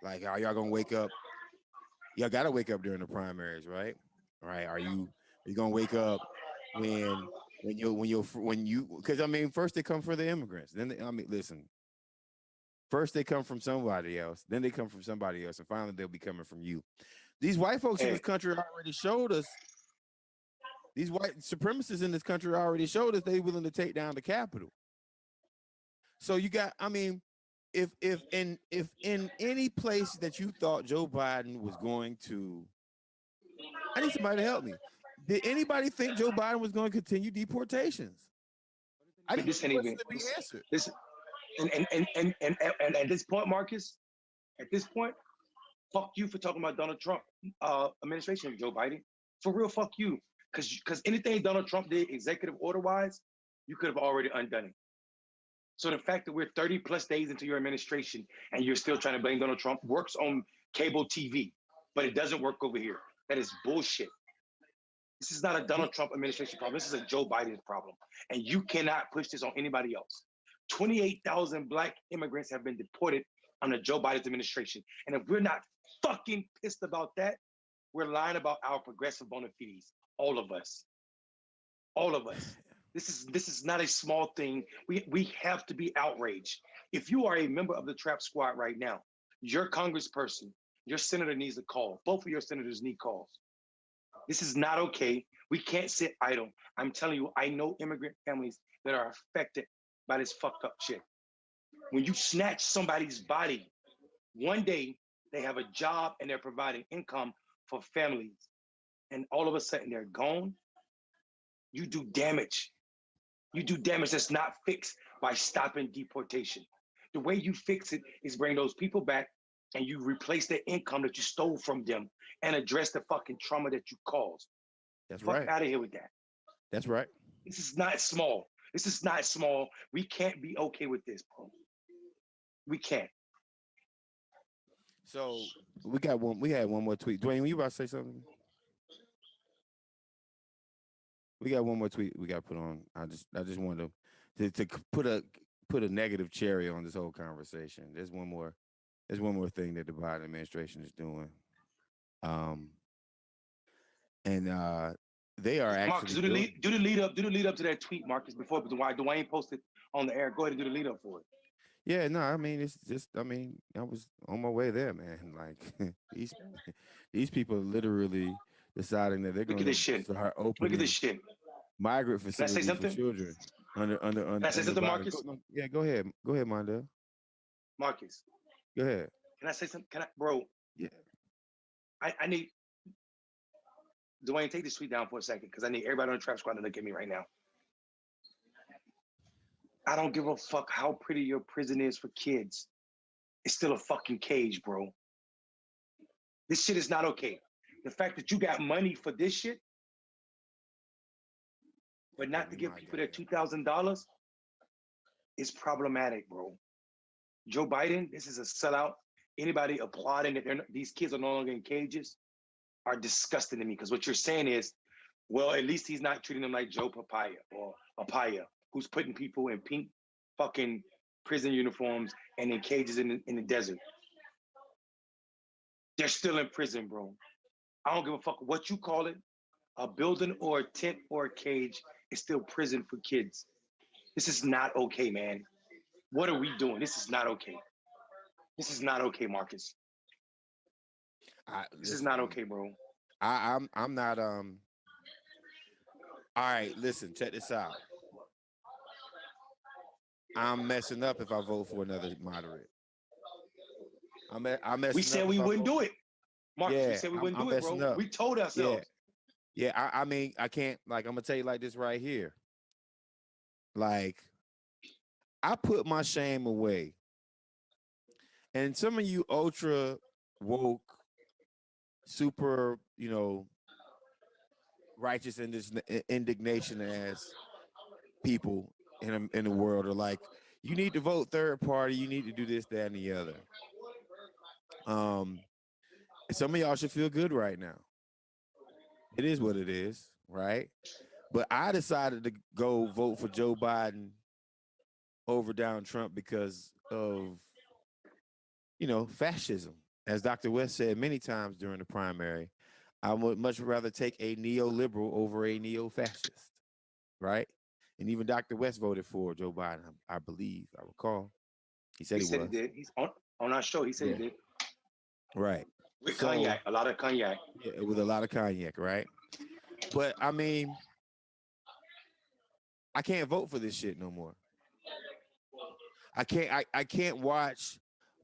[SPEAKER 2] are y'all gonna wake up? Y'all gotta wake up during the primaries, right? Right? Are you gonna wake up when you because I mean, first they come for the immigrants, then I mean, listen. First they come from somebody else, then they come from somebody else, and finally they'll be coming from you. These white folks in this country already showed us. These white supremacists in this country already showed us they willing to take down the Capitol. So you got, I mean, if in any place that you thought Joe Biden was going to, I need somebody to help me. Did anybody think Joe Biden was going to continue deportations? I didn't
[SPEAKER 3] This ain't even
[SPEAKER 2] be answered.
[SPEAKER 3] this and at this point, Marcus, at this point, fuck you for talking about Donald Trump administration, Joe Biden. For real, fuck you. Because anything Donald Trump did executive order wise, you could have already undone it. So the fact that we're 30 plus days into your administration and you're still trying to blame Donald Trump works on cable TV, but it doesn't work over here. That is bullshit. This is not a Donald Trump administration problem. This is a Joe Biden problem. And you cannot push this on anybody else. 28,000 black immigrants have been deported under Joe Biden's administration. And if we're not fucking pissed about that, we're lying about our progressive bona fides. All of us. All of us. This is not a small thing. We have to be outraged. If you are a member of the Trap Squad right now, your congressperson, your senator needs a call. Both of your senators need calls. This is not okay. We can't sit idle. I'm telling you, I know immigrant families that are affected by this fucked up shit. When you snatch somebody's body, one day they have a job and they're providing income for families, and all of a sudden they're gone. You do damage. You do damage that's not fixed by stopping deportation. The way you fix it is bring those people back and you replace their income that you stole from them and address the fucking trauma that you caused.
[SPEAKER 2] That's
[SPEAKER 3] Fuck
[SPEAKER 2] right.
[SPEAKER 3] out of here with that.
[SPEAKER 2] That's right.
[SPEAKER 3] This is not small. This is not small. We can't be okay with this, bro. We can't.
[SPEAKER 2] So we got one. We had one more tweet. Dwayne, were you about to say something? We got one more tweet we got to put on. I just wanted to put a negative cherry on this whole conversation. There's one more thing that the Biden administration is doing. And they are actually
[SPEAKER 3] Marcus, do the lead up to that tweet, Marcus, before Dwayne posted on the air. Go ahead and do the lead up for it.
[SPEAKER 2] Yeah, no, I mean it's just I was on my way there, man. Like these people are literally deciding that they're going to start opening
[SPEAKER 3] Look at this shit.
[SPEAKER 2] migrant facilities for children under
[SPEAKER 3] Can I say something, Marcus?
[SPEAKER 2] Yeah, go ahead, Mondale.
[SPEAKER 3] Marcus,
[SPEAKER 2] go ahead.
[SPEAKER 3] Can I say something? Bro?
[SPEAKER 2] Yeah.
[SPEAKER 3] I need Dwayne, take this tweet down for a second because I need everybody on the Trap Squad to look at me right now. I don't give a fuck how pretty your prison is for kids. It's still a fucking cage, bro. This shit is not okay. The fact that you got money for this shit, but not to give people their $2,000 is problematic, bro. Joe Biden, this is a sellout. Anybody applauding that these kids are no longer in cages are disgusting to me because what you're saying is, well, at least he's not treating them like Joe Papaya or Papaya, who's putting people in pink fucking prison uniforms and in cages in the desert. They're still in prison, bro. I don't give a fuck what you call it. A building or a tent or a cage is still prison for kids. This is not okay, man. What are we doing? This is not okay. This is not okay, Marcus. This is
[SPEAKER 2] Listen,
[SPEAKER 3] not okay, bro.
[SPEAKER 2] I'm not all right, listen, check this out. I'm messing up if I vote for another moderate. I'm
[SPEAKER 3] We
[SPEAKER 2] messing up
[SPEAKER 3] said
[SPEAKER 2] if
[SPEAKER 3] we
[SPEAKER 2] I
[SPEAKER 3] wouldn't
[SPEAKER 2] vote.
[SPEAKER 3] do it. Marcus, we
[SPEAKER 2] Yeah,
[SPEAKER 3] said we wouldn't
[SPEAKER 2] I'm
[SPEAKER 3] do it,
[SPEAKER 2] messing
[SPEAKER 3] bro.
[SPEAKER 2] up.
[SPEAKER 3] We told
[SPEAKER 2] Yeah.
[SPEAKER 3] ourselves.
[SPEAKER 2] Yeah, I mean, I can't, like, I'm gonna tell you like this right here. Like, I put my shame away. And some of you ultra woke, super, righteous in this indignation as people in the world are like, you need to vote third party, you need to do this, that, and the other. Some of y'all should feel good right now. It is what it is, right? But I decided to go vote for Joe Biden over Donald Trump because of, fascism. As Dr. West said many times during the primary, I would much rather take a neoliberal over a neo-fascist, right? And even Dr. West voted for Joe Biden, I believe, I recall. He said
[SPEAKER 3] He
[SPEAKER 2] he
[SPEAKER 3] said he
[SPEAKER 2] was.
[SPEAKER 3] did. He's on our show. He said he
[SPEAKER 2] Yeah,
[SPEAKER 3] did.
[SPEAKER 2] right.
[SPEAKER 3] With
[SPEAKER 2] So,
[SPEAKER 3] cognac, a lot of cognac.
[SPEAKER 2] yeah, with a lot of cognac, right? But I mean, I can't vote for this shit no more. I can't watch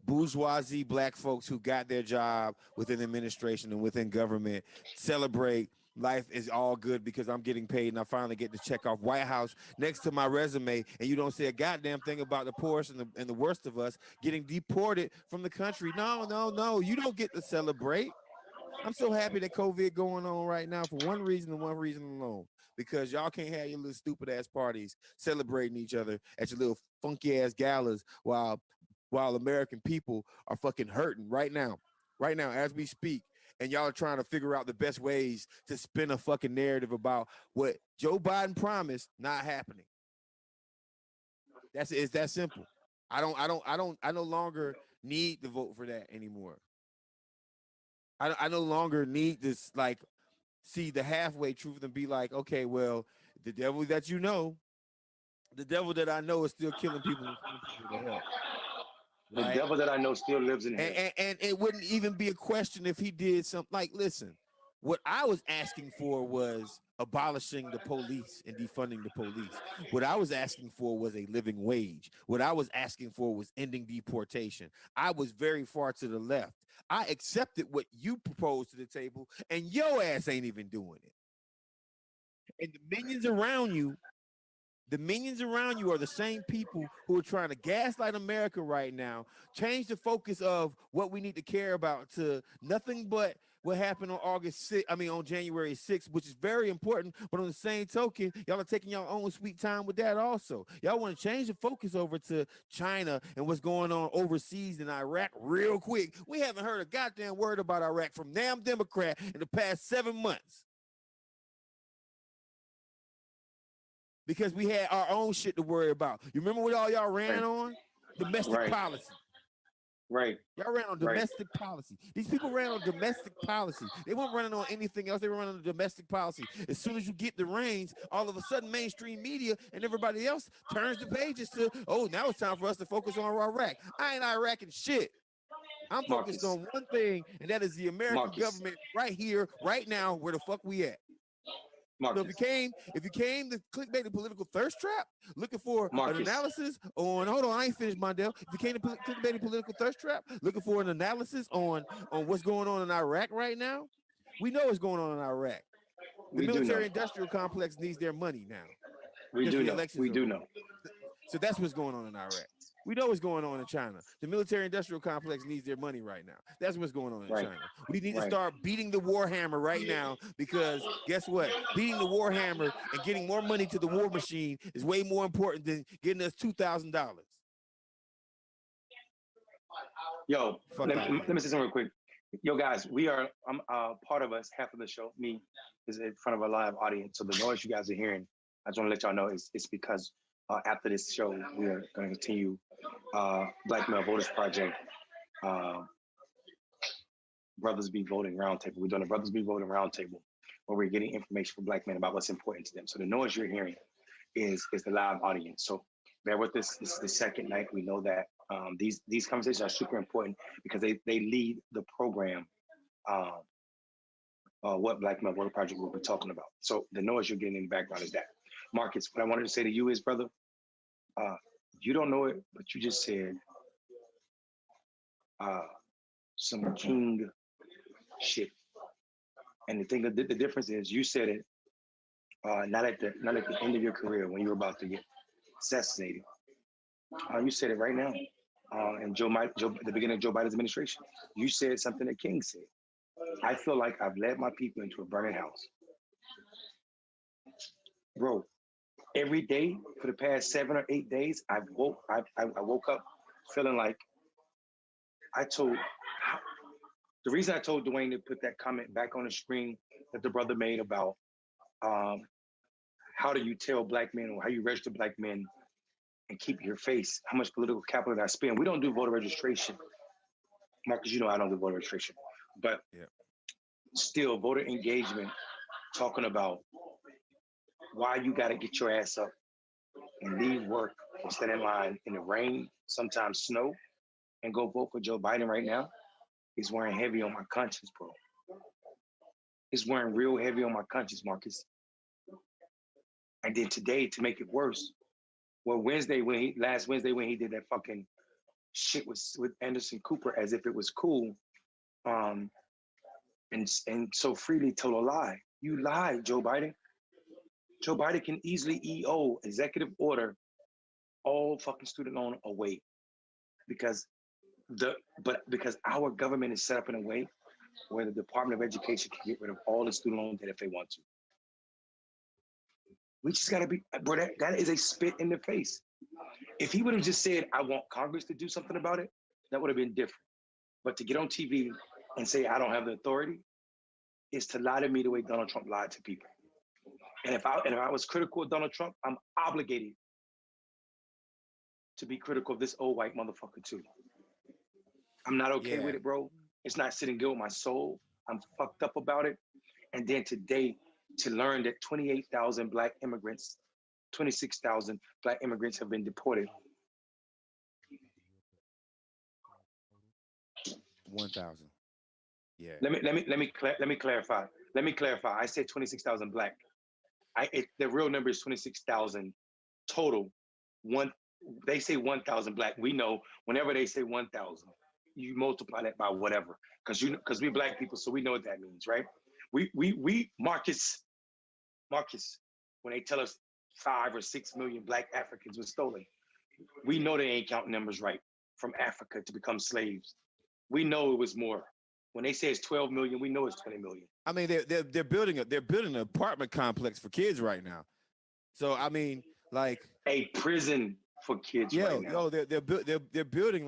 [SPEAKER 2] bourgeoisie black folks who got their job within administration and within government celebrate life is all good because I'm getting paid and I finally get to check off White House next to my resume, and you don't say a goddamn thing about the poorest and the worst of us getting deported from the country. No, no, no. You don't get to celebrate. I'm so happy that COVID going on right now for one reason and one reason alone. Because y'all can't have your little stupid ass parties celebrating each other at your little funky ass galas while American people are fucking hurting right now. Right now, as we speak. And y'all are trying to figure out the best ways to spin a fucking narrative about what Joe Biden promised not happening. It's that simple. I no longer need to vote for that anymore. I no longer need this like see the halfway truth and be like, okay, well, the devil that the devil that I know is still killing people and sending people to hell,
[SPEAKER 3] The
[SPEAKER 2] right?
[SPEAKER 3] devil that I know still lives in hell.
[SPEAKER 2] And it wouldn't even be a question if he did something like, listen, what I was asking for was abolishing the police and defunding the police. What I was asking for was a living wage. What I was asking for was ending deportation. I was very far to the left. I accepted what you proposed to the table, and your ass ain't even doing it. And the minions around you are the same people who are trying to gaslight America right now, change the focus of what we need to care about to nothing but what happened on on January 6th, which is very important. But on the same token, y'all are taking your own sweet time with that also. Y'all want to change the focus over to China and what's going on overseas in Iraq real quick. We haven't heard a goddamn word about Iraq from damn Democrat in the past 7 months. Because we had our own shit to worry about. You remember what all y'all ran on? Domestic
[SPEAKER 3] Right.
[SPEAKER 2] policy.
[SPEAKER 3] Right.
[SPEAKER 2] Y'all ran on
[SPEAKER 3] Right.
[SPEAKER 2] domestic policy. These people ran on domestic policy. They weren't running on anything else. They were running on domestic policy. As soon as you get the reins, all of a sudden mainstream media and everybody else turns the pages to, oh, now it's time for us to focus on Iraq. I ain't Iraqing shit. I'm focused
[SPEAKER 3] Marcus.
[SPEAKER 2] on one thing, and that is the American
[SPEAKER 3] Marcus.
[SPEAKER 2] government right here, right now, where the fuck we at. So
[SPEAKER 3] Marcus.
[SPEAKER 2] if you came to Clickbaity political thirst trap, looking for an
[SPEAKER 3] Marcus.
[SPEAKER 2] analysis on, hold on, I ain't finished, Mondale. If you came to Clickbaity political thirst trap, looking for an analysis on what's going on in Iraq right now, we know what's going on in Iraq. The
[SPEAKER 3] We do know.
[SPEAKER 2] military-industrial complex needs their money now
[SPEAKER 3] We
[SPEAKER 2] because
[SPEAKER 3] do
[SPEAKER 2] the
[SPEAKER 3] know.
[SPEAKER 2] elections
[SPEAKER 3] We
[SPEAKER 2] are
[SPEAKER 3] do
[SPEAKER 2] over.
[SPEAKER 3] know.
[SPEAKER 2] So that's what's going on in Iraq. We know what's going on in China. The military-industrial complex needs their money right now. That's what's going on in
[SPEAKER 3] Right.
[SPEAKER 2] China. We need to
[SPEAKER 3] Right.
[SPEAKER 2] start beating the war hammer right now because guess what? Beating the war hammer and getting more money to the war machine is way more important than getting us $2,000.
[SPEAKER 3] Yo,
[SPEAKER 2] Fuck
[SPEAKER 3] let,
[SPEAKER 2] out of here.
[SPEAKER 3] let me say something real quick. Yo, guys, I'm part of us, half of the show, me, is in front of a live audience. So the noise you guys are hearing, I just want to let y'all know it's because after this show, we are going to continue Black Male Voters Project, uh, Brothers Be Voting Roundtable. We're doing a Brothers Be Voting Roundtable where we're getting information from Black men about what's important to them. So the noise you're hearing is the live audience. So bear with us. This is the second night. We know that these conversations are super important because they lead the program. Um, what Black Male Voter Project will be talking about. So the noise you're getting in the background is that. Marcus, what I wanted to say to you is, brother, uh, you don't know it, but you just said uh, some king shit. And the thing, the difference is, you said it not at the end of your career when you were about to get assassinated. You said it right now. And the beginning of Joe Biden's administration, you said something that King said. I feel like I've led my people into a burning house, bro. Every day for the past 7 or 8 days, I woke up feeling like I told. The reason I told Dwayne to put that comment back on the screen that the brother made about um, how do you tell black men or how you register black men and keep your face, how much political capital did I spend? We don't do voter registration. Marcus, you know I don't do voter registration. But
[SPEAKER 2] Yeah.
[SPEAKER 3] still, voter engagement, talking about why you got to get your ass up and leave work or stand in line in the rain, sometimes snow, and go vote for Joe Biden right now is wearing heavy on my conscience, bro. It's wearing real heavy on my conscience, Marcus. And then today, to make it worse, well, last Wednesday when he did that fucking shit with Anderson Cooper as if it was cool, um, and so freely told a lie. You lied, Joe Biden. Joe Biden can easily executive order all fucking student loan away because because our government is set up in a way where the Department of Education can get rid of all the student loan debt if they want to. We just gotta be, bro. That is a spit in the face. If he would have just said, "I want Congress to do something about it," that would have been different. But to get on TV and say I don't have the authority is to lie to me the way Donald Trump lied to people. And if I was critical of Donald Trump, I'm obligated to be critical of this old white motherfucker too. I'm not okay
[SPEAKER 2] Yeah.
[SPEAKER 3] with it, bro. It's not sitting good with my soul. I'm fucked up about it. And then today, to learn that 28,000 black immigrants, 26,000 black immigrants have been deported.
[SPEAKER 2] 1,000. Yeah.
[SPEAKER 3] Let me clarify. Let me clarify. I said 26,000 black. The real number is 26,000 total. One, they say 1,000 black. We know whenever they say 1,000, you multiply that by whatever, because we black people, so we know what that means, right? We Marcus, when they tell us 5 or 6 million black Africans were stolen, we know they ain't counting numbers right from Africa to become slaves. We know it was more. When they say it's 12 million, we know it's 20 million.
[SPEAKER 2] I mean, they're building an apartment complex for kids right now. So I mean, like,
[SPEAKER 3] A prison for kids right now.
[SPEAKER 2] they're building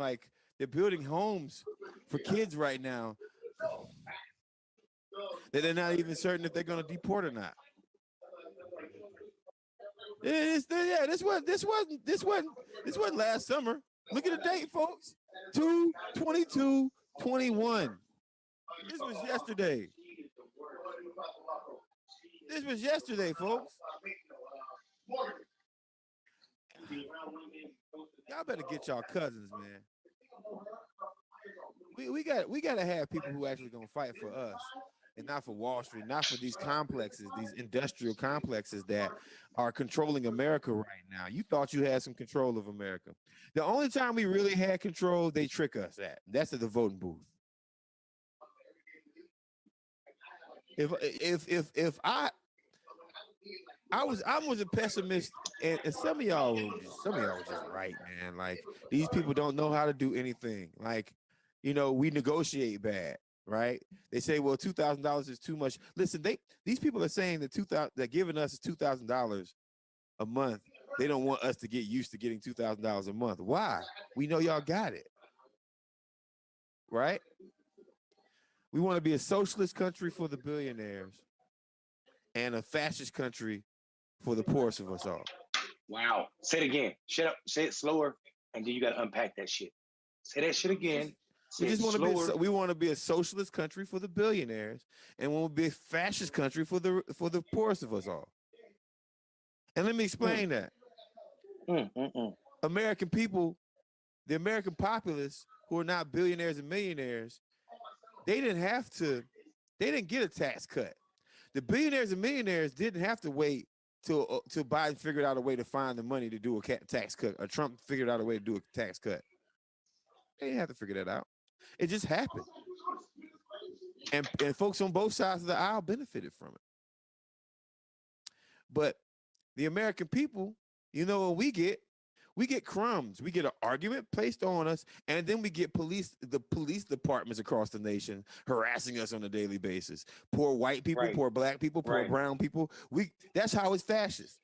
[SPEAKER 2] they're building homes for kids right now. They're not even certain if they're going to deport or not. This wasn't last summer. Look at the date, folks. 2/22/21. This was yesterday. This was yesterday, folks. Y'all better get y'all cousins, man. We got to have people who actually gonna fight for us and not for Wall Street, not for these complexes, these industrial complexes that are controlling America right now. You thought you had some control of America. The only time we really had control, they trick us at. That's at the voting booth. If I was a pessimist, and some of y'all were just right, man. Like, these people don't know how to do anything. Like, we negotiate bad, right? They say, well, $2,000 is too much. Listen, these people are saying that they're giving us $2,000 a month. They don't want us to get used to getting $2,000 a month. Why? We know y'all got it. right? We want to be a socialist country for the billionaires and a fascist country for the poorest of us all.
[SPEAKER 3] Wow. Say it again. Shut up. Say it slower, and then you got to unpack that shit. Say that shit again.
[SPEAKER 2] We
[SPEAKER 3] Say
[SPEAKER 2] just
[SPEAKER 3] it
[SPEAKER 2] want to be.
[SPEAKER 3] slower.
[SPEAKER 2] We want to be a socialist country for the billionaires, and we want to be a fascist country for the poorest of us all. And let me explain that. American people, the American populace, who are not billionaires and millionaires, they didn't have to. They didn't get a tax cut. The billionaires and millionaires didn't have to wait till Biden figured out a way to find the money to do a tax cut, or Trump figured out a way to do a tax cut. They didn't have to figure that out. It just happened. And folks on both sides of the aisle benefited from it. But the American people, you know what we get? We get crumbs. We get an argument placed on us, and then we get the police departments across the nation harassing us on a daily basis. Poor white people,
[SPEAKER 3] Right.
[SPEAKER 2] poor black people, poor
[SPEAKER 3] Right.
[SPEAKER 2] brown people. That's how it's fascist.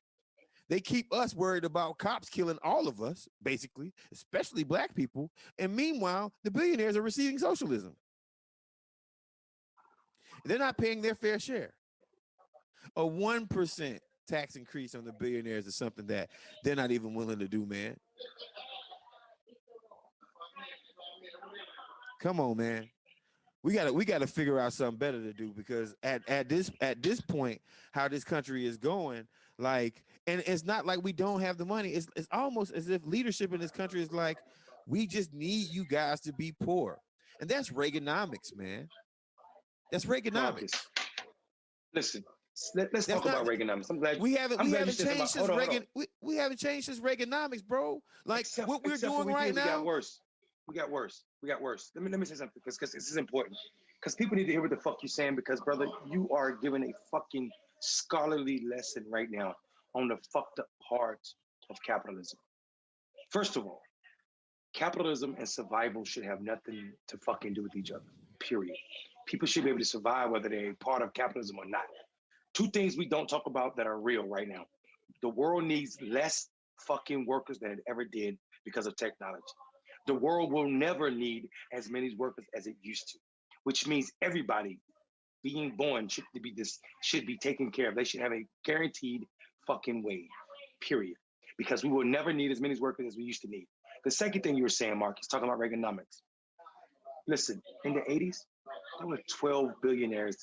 [SPEAKER 2] They keep us worried about cops killing all of us, basically, especially black people. And meanwhile, the billionaires are receiving socialism. They're not paying their fair share. A 1% tax increase on the billionaires is something that they're not even willing to do, man. Come on, man. We gotta figure out something better to do, because at this point, how this country is going, like, and it's not like we don't have the money. It's almost as if leadership in this country is like, we just need you guys to be poor. And that's Reaganomics, man. That's Reaganomics.
[SPEAKER 3] Marcus, listen, let's talk about Reaganomics. I'm glad
[SPEAKER 2] we haven't changed since Reagan. We haven't changed since Reaganomics, bro. Like, what we're doing right now.
[SPEAKER 3] We got worse. We got worse. Let me say something, because this is important. Because people need to hear what the fuck you're saying. Because, brother, you are giving a fucking scholarly lesson right now on the fucked up part of capitalism. First of all, capitalism and survival should have nothing to fucking do with each other. Period. People should be able to survive whether they're part of capitalism or not. Two things we don't talk about that are real right now. The world needs less fucking workers than it ever did because of technology. The world will never need as many workers as it used to, which means everybody being born should be taken care of. They should have a guaranteed fucking wage, period. Because we will never need as many workers as we used to need. The second thing you were saying, Mark, is talking about Reaganomics. Listen, in the 80s, there were 12 billionaires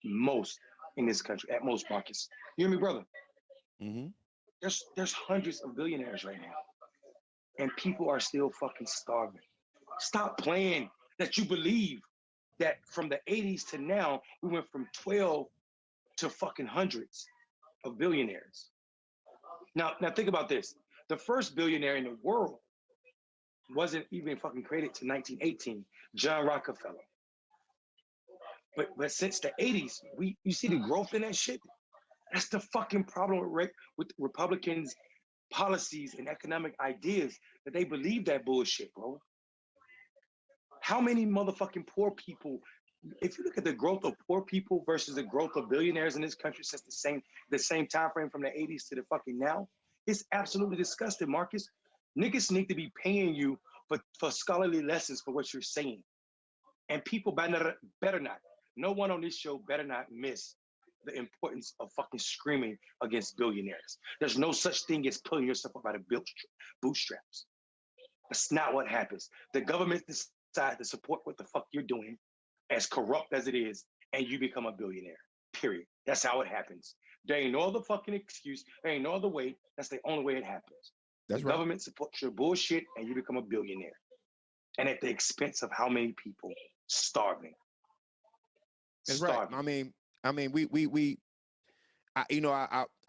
[SPEAKER 3] most in this country, at most, Marcus. You hear me, brother?
[SPEAKER 2] Mm-hmm.
[SPEAKER 3] There's hundreds of billionaires right now, and people are still fucking starving. Stop playing that you believe that from the 80s to now, we went from 12 to fucking hundreds of billionaires. Now think about this. The first billionaire in the world wasn't even fucking created to 1918, John Rockefeller. But since the 80s, you see the growth in that shit. That's the fucking problem with Republicans' policies and economic ideas, that they believe that bullshit, bro. How many motherfucking poor people? If you look at the growth of poor people versus the growth of billionaires in this country since the same time frame from the 80s to the fucking now, it's absolutely disgusting, Marcus. Niggas need to be paying you for scholarly lessons for what you're saying. And people better not. No one on this show better not miss the importance of fucking screaming against billionaires. There's no such thing as pulling yourself up by the bootstraps. That's not what happens. The government decides to support what the fuck you're doing, as corrupt as it is, and you become a billionaire. Period. That's how it happens. There ain't no other fucking excuse. There ain't no other way. That's the only way it happens.
[SPEAKER 2] That's
[SPEAKER 3] the
[SPEAKER 2] right.
[SPEAKER 3] Government supports your bullshit, and you become a billionaire. And at the expense of how many people? Starving.
[SPEAKER 2] That's right. I mean, I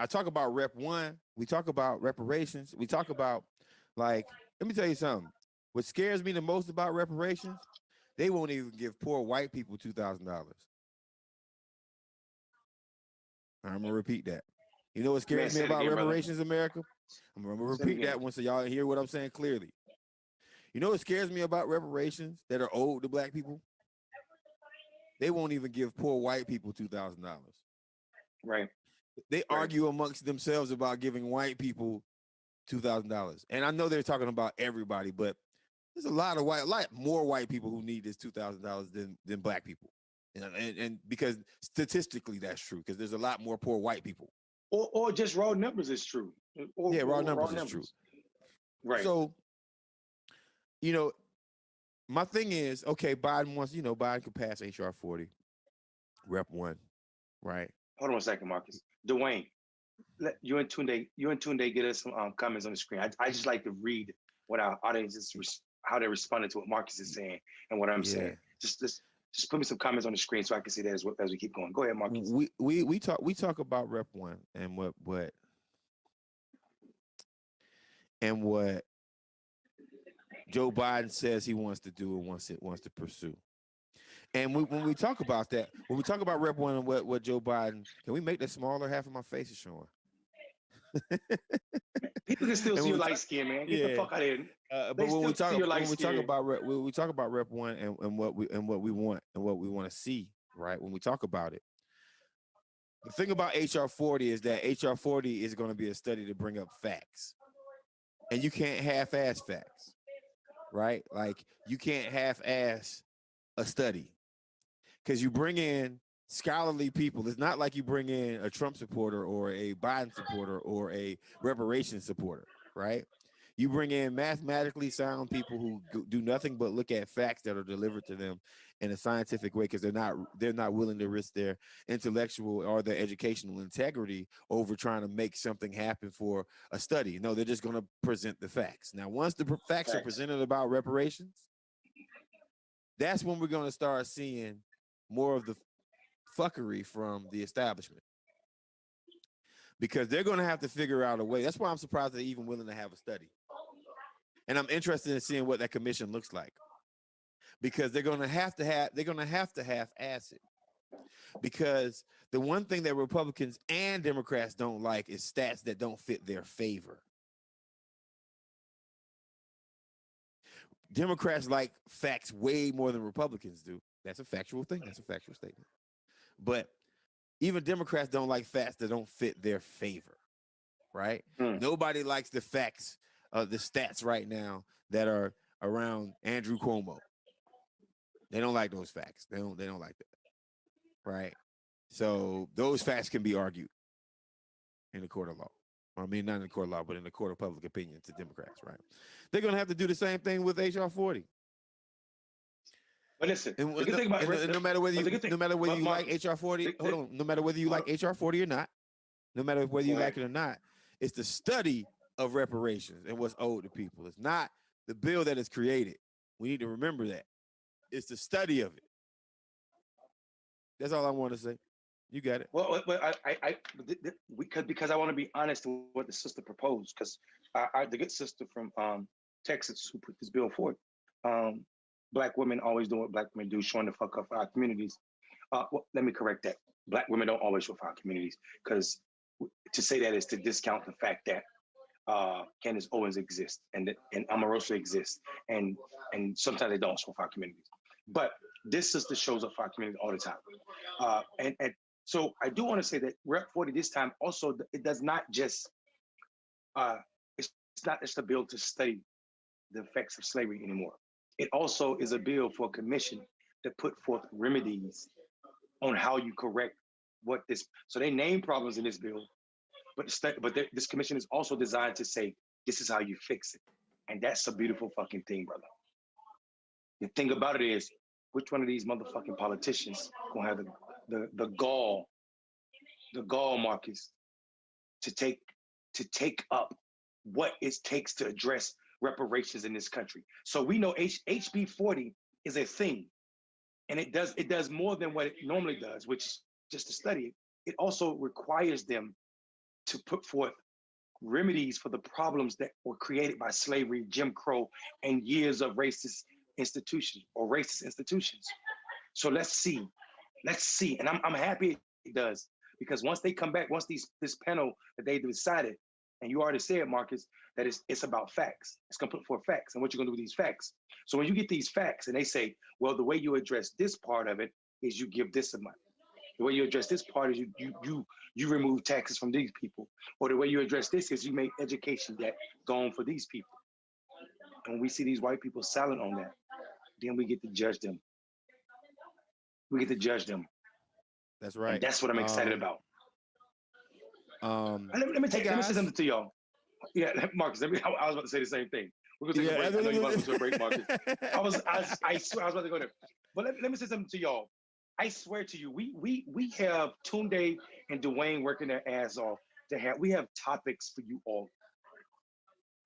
[SPEAKER 2] talk about Rep 1. We talk about reparations. We talk about, like, let me tell you something. What scares me the most about reparations, they won't even give poor white people $2,000. I'm going to repeat that. You know what scares me about reparations, America? I'm going to repeat that one so y'all hear what I'm saying clearly. You know what scares me about reparations that are owed to black people? They won't even give poor white people $2,000.
[SPEAKER 3] Right.
[SPEAKER 2] They argue amongst themselves about giving white people $2,000. And I know they're talking about everybody, but There's a lot more white people who need this $2,000 than black people, and because statistically that's true because there's a lot more poor white people.
[SPEAKER 3] Or just raw numbers is true.
[SPEAKER 2] Yeah, raw numbers is true.
[SPEAKER 3] Right.
[SPEAKER 2] So, my thing is, okay, Biden could pass HR 40, Rep 1, right?
[SPEAKER 3] Hold on a second, Marcus. Dwayne, you and Tunde get us some comments on the screen. I just like to read what our audience how they responded to what Marcus is saying and what I'm saying. Just put me some comments on the screen so I can see that as we keep going. Go ahead, Marcus.
[SPEAKER 2] We talk about Rep 1 and what Joe Biden says he wants to do and wants to pursue. And when we talk about that, when we talk about Rep 1 and what Joe Biden, can we make that smaller? Half of my face is showing.
[SPEAKER 3] People can still see your light skin, man. Get the fuck out of here.
[SPEAKER 2] But when we talk about Rep 1 and what we want to see, right? When we talk about it, the thing about HR 40 is that HR 40 is going to be a study to bring up facts, and you can't half-ass facts, right? Like you can't half-ass a study because you bring in scholarly people. It's not like you bring in a Trump supporter or a Biden supporter or a reparations supporter, right? You bring in mathematically sound people who do nothing but look at facts that are delivered to them in a scientific way because they're not willing to risk their intellectual or their educational integrity over trying to make something happen for a study. No, they're just going to present the facts. Now, once the facts are presented about reparations, that's when we're going to start seeing more of the fuckery from the establishment, because they're going to have to figure out a way. That's why I'm surprised they're even willing to have a study, and I'm interested in seeing what that commission looks like, because they're going to have to half-ass it, because the one thing that Republicans and Democrats don't like is stats that don't fit their favor. Democrats like facts way more than Republicans do. That's a factual thing. That's a factual statement. But even Democrats don't like facts that don't fit their favor, right? Nobody likes the facts, the stats right now that are around Andrew Cuomo. They don't like those facts. They don't like that, right? So those facts can be argued in the court of law. I mean, not in the court of law, but in the court of public opinion to Democrats, right? They're going to have to do the same thing with HR 40.
[SPEAKER 3] But listen,
[SPEAKER 2] no matter whether you like HR 40, hold on, no matter whether you like HR 40 or not, no matter whether you like it or not, it's the study of reparations and what's owed to people. It's not the bill that is created. We need to remember that. It's the study of it. That's all I want to say. You got it.
[SPEAKER 3] Well, because I want to be honest with what the sister proposed, because the good sister from Texas who put this bill forward, Black women always do what Black women do, showing the fuck up for our communities. Let me correct that. Black women don't always show for our communities, because to say that is to discount the fact that Candace Owens exists and Omarosa exists, and sometimes they don't show for our communities. But this sister shows up for our community all the time. And so I do want to say that Rep 40 this time also, it does not just, it's not just a bill to study the effects of slavery anymore. It also is a bill for a commission to put forth remedies on how you correct what this. So they name problems in this bill, but this commission is also designed to say, this is how you fix it. And that's a beautiful fucking thing, brother. The thing about it is, which one of these motherfucking politicians gonna have the gall, Marcus, to take up what it takes to address reparations in this country? So we know HB 40 is a thing, and it does more than what it normally does, which is just to study it. It also requires them to put forth remedies for the problems that were created by slavery, Jim Crow, and years of racist institutions. So let's see, and I'm happy it does, because once they come back, once this panel that they decided, and you already said, Marcus, that it's about facts. It's gonna put forth facts and what you're gonna do with these facts. So when you get these facts and they say, well, the way you address this part of it is you give this amount. The way you address this part is you remove taxes from these people, or the way you address this is you make education debt go on for these people. And we see these white people silent on that, then we get to judge them. We get to judge them.
[SPEAKER 2] That's
[SPEAKER 3] And
[SPEAKER 2] right.
[SPEAKER 3] that's what I'm excited about. Let me
[SPEAKER 2] Hey
[SPEAKER 3] say
[SPEAKER 2] guys.
[SPEAKER 3] something to y'all. Yeah, Marcus, I was about to say the same thing. We're gonna take a break. I know you want to go to a break, Marcus. I swear I was about to go there. But let me say something to y'all. I swear to you, we have Tunde and Dwayne working their ass off we have topics for you all.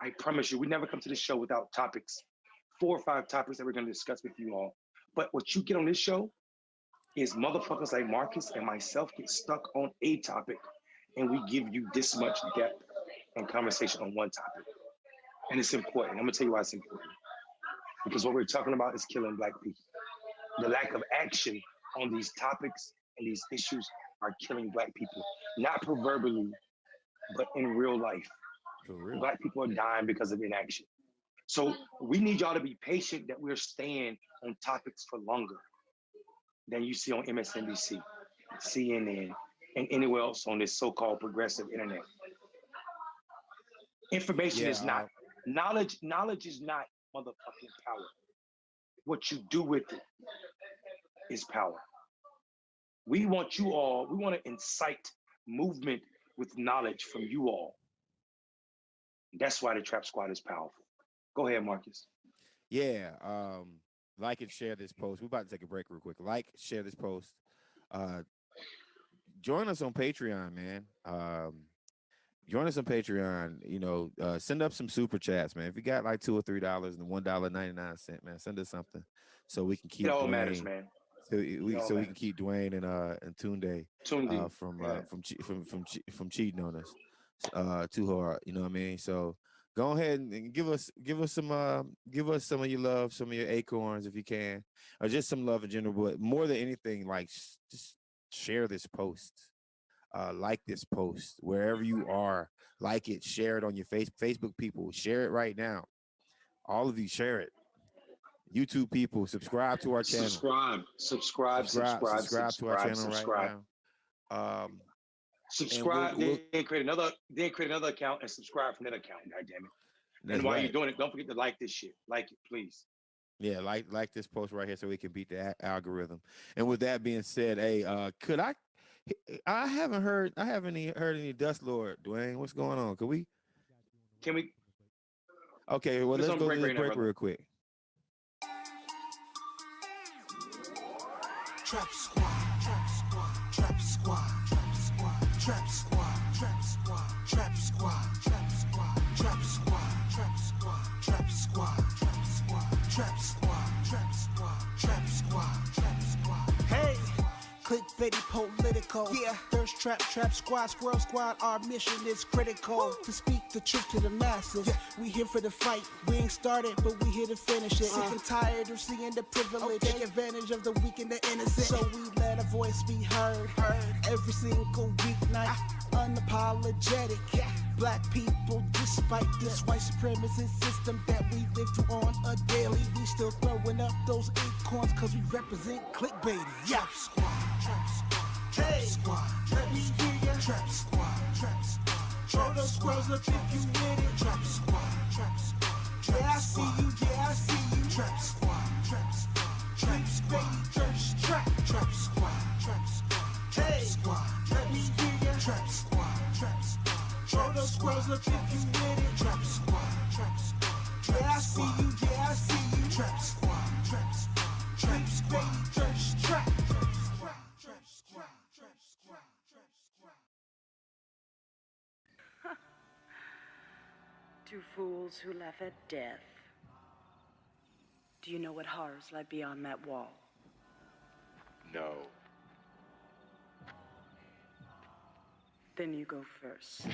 [SPEAKER 3] I promise you, we never come to this show without topics. 4 or 5 topics that we're gonna discuss with you all. But what you get on this show is motherfuckers like Marcus and myself get stuck on a topic, and we give you this much depth and conversation on one topic. And it's important. I'm gonna tell you why it's important. Because what we're talking about is killing Black people. The lack of action on these topics and these issues are killing Black people. Not proverbially, but in real life.
[SPEAKER 2] For real.
[SPEAKER 3] Black people are dying because of inaction. So we need y'all to be patient that we're staying on topics for longer than you see on MSNBC, CNN, and anywhere else on this so-called progressive internet. Information is not knowledge. Knowledge is not motherfucking power. What you do with it is power. We want to incite movement with knowledge from you all. That's why the Trap Squad is powerful. Go ahead, Marcus.
[SPEAKER 2] Yeah. Like and share this post. We're about to take a break real quick. Like, share this post. Join us on Patreon, man. Join us on Patreon. You know, send up some super chats, man. If you got like $2 or $3 and $1.99, man, send us something so we can keep.
[SPEAKER 3] It all matters, man.
[SPEAKER 2] So we can keep Dwayne and Tunde from cheating on us too hard. You know what I mean? So go ahead and give us some of your love, some of your acorns if you can, or just some love in general. But more than anything, like just share this post. Like this post wherever you are, like it, share it on your Facebook people, share it right now. All of you share it. YouTube people, subscribe to our channel.
[SPEAKER 3] Subscribe to our channel right now. Subscribe, then create another account and subscribe from that account. God damn it! And while you're doing it, don't forget to like this shit. Like it, please.
[SPEAKER 2] Yeah, like this post right here so we can beat the algorithm. And with that being said, hey, I haven't heard any Dust Lord, Dwayne. What's going on? Can we? Okay, well, let's go to this break real quick.
[SPEAKER 1] Trap Squad, Trap Squad, Trap Squad, Trap Squad, Trap Squad, Trap Squad, Trap Squad, Trap Squad, Trap Squad, Trap Squad, Trap Squad, Trap Squad, Trap Squad, Trap Squad, Trap Squad, Trap Squad. Hey, clickbaity political. Yeah, thirst trap squad, squirrel squad. Our mission is critical to speak the truth to the masses. Yeah. We here for the fight. We ain't started, but we here to finish it. Sick and tired of seeing the privilege. Take advantage of the weak and the innocent. So we let a voice be heard. Every single weeknight. Unapologetic. Yeah. Black people, despite this white supremacist system that we live through on a daily, we still throwing up those acorns cause we represent clickbaity. Yeah. Trap Squad, Trap Squad, Trap Squad, let me hear ya. Trap Squad, Trap Squad, throw those squirrels up if you with it. Trap Squad, Trap Squad, yeah I see you, yeah I see you. Trap Squad, Trap Squad, Trap Squad, thirst trap. Trap Squad, Trap Squad, Trap Squad, let me hear ya. Trap Squad, Trap Squad, throw those squirrels up if you with it. Trap Squad, Trap Squad, yeah I see you, yeah I see you. Trap Squad, Trap Squad, Trap Squad, thirst trap.
[SPEAKER 4] To fools who laugh at death, do you know what horrors lie beyond that wall?
[SPEAKER 5] No.
[SPEAKER 4] Then you go first.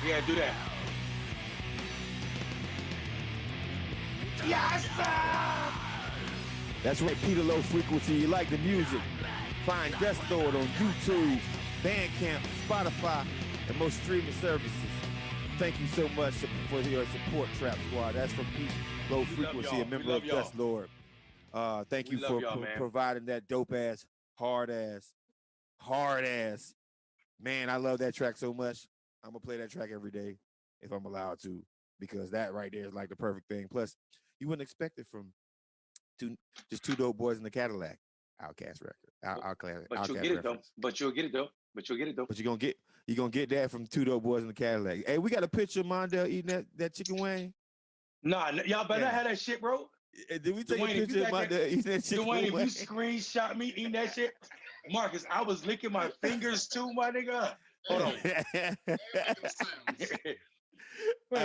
[SPEAKER 3] Yeah, do that. Yes, sir!
[SPEAKER 2] That's right, Peter Low Frequency. You like the music? Find Dust Lord on YouTube, Bandcamp, Spotify, and most streaming services. Thank you so much for your support, Trap Squad. That's from Pete Low Frequency, a member of Dust Lord. Thank you for providing that dope ass, hard ass. Man, I love that track so much. I'm gonna play that track every day if I'm allowed to, because that right there is like the perfect thing. Plus, you wouldn't expect it from two dope boys in the Cadillac. Outcast record.
[SPEAKER 3] But you'll get it though. But you'll get it though. But you're
[SPEAKER 2] gonna get that from two dope boys in the Cadillac. Hey, we got a picture of Mondale eating that chicken wing.
[SPEAKER 3] Nah, y'all better not have that shit, bro.
[SPEAKER 2] Did we take a picture of Mondale eating that chicken wing?
[SPEAKER 3] Dwayne, if you screenshot me eating that shit, Marcus, I was licking my fingers too, my nigga. Hold on. wait. You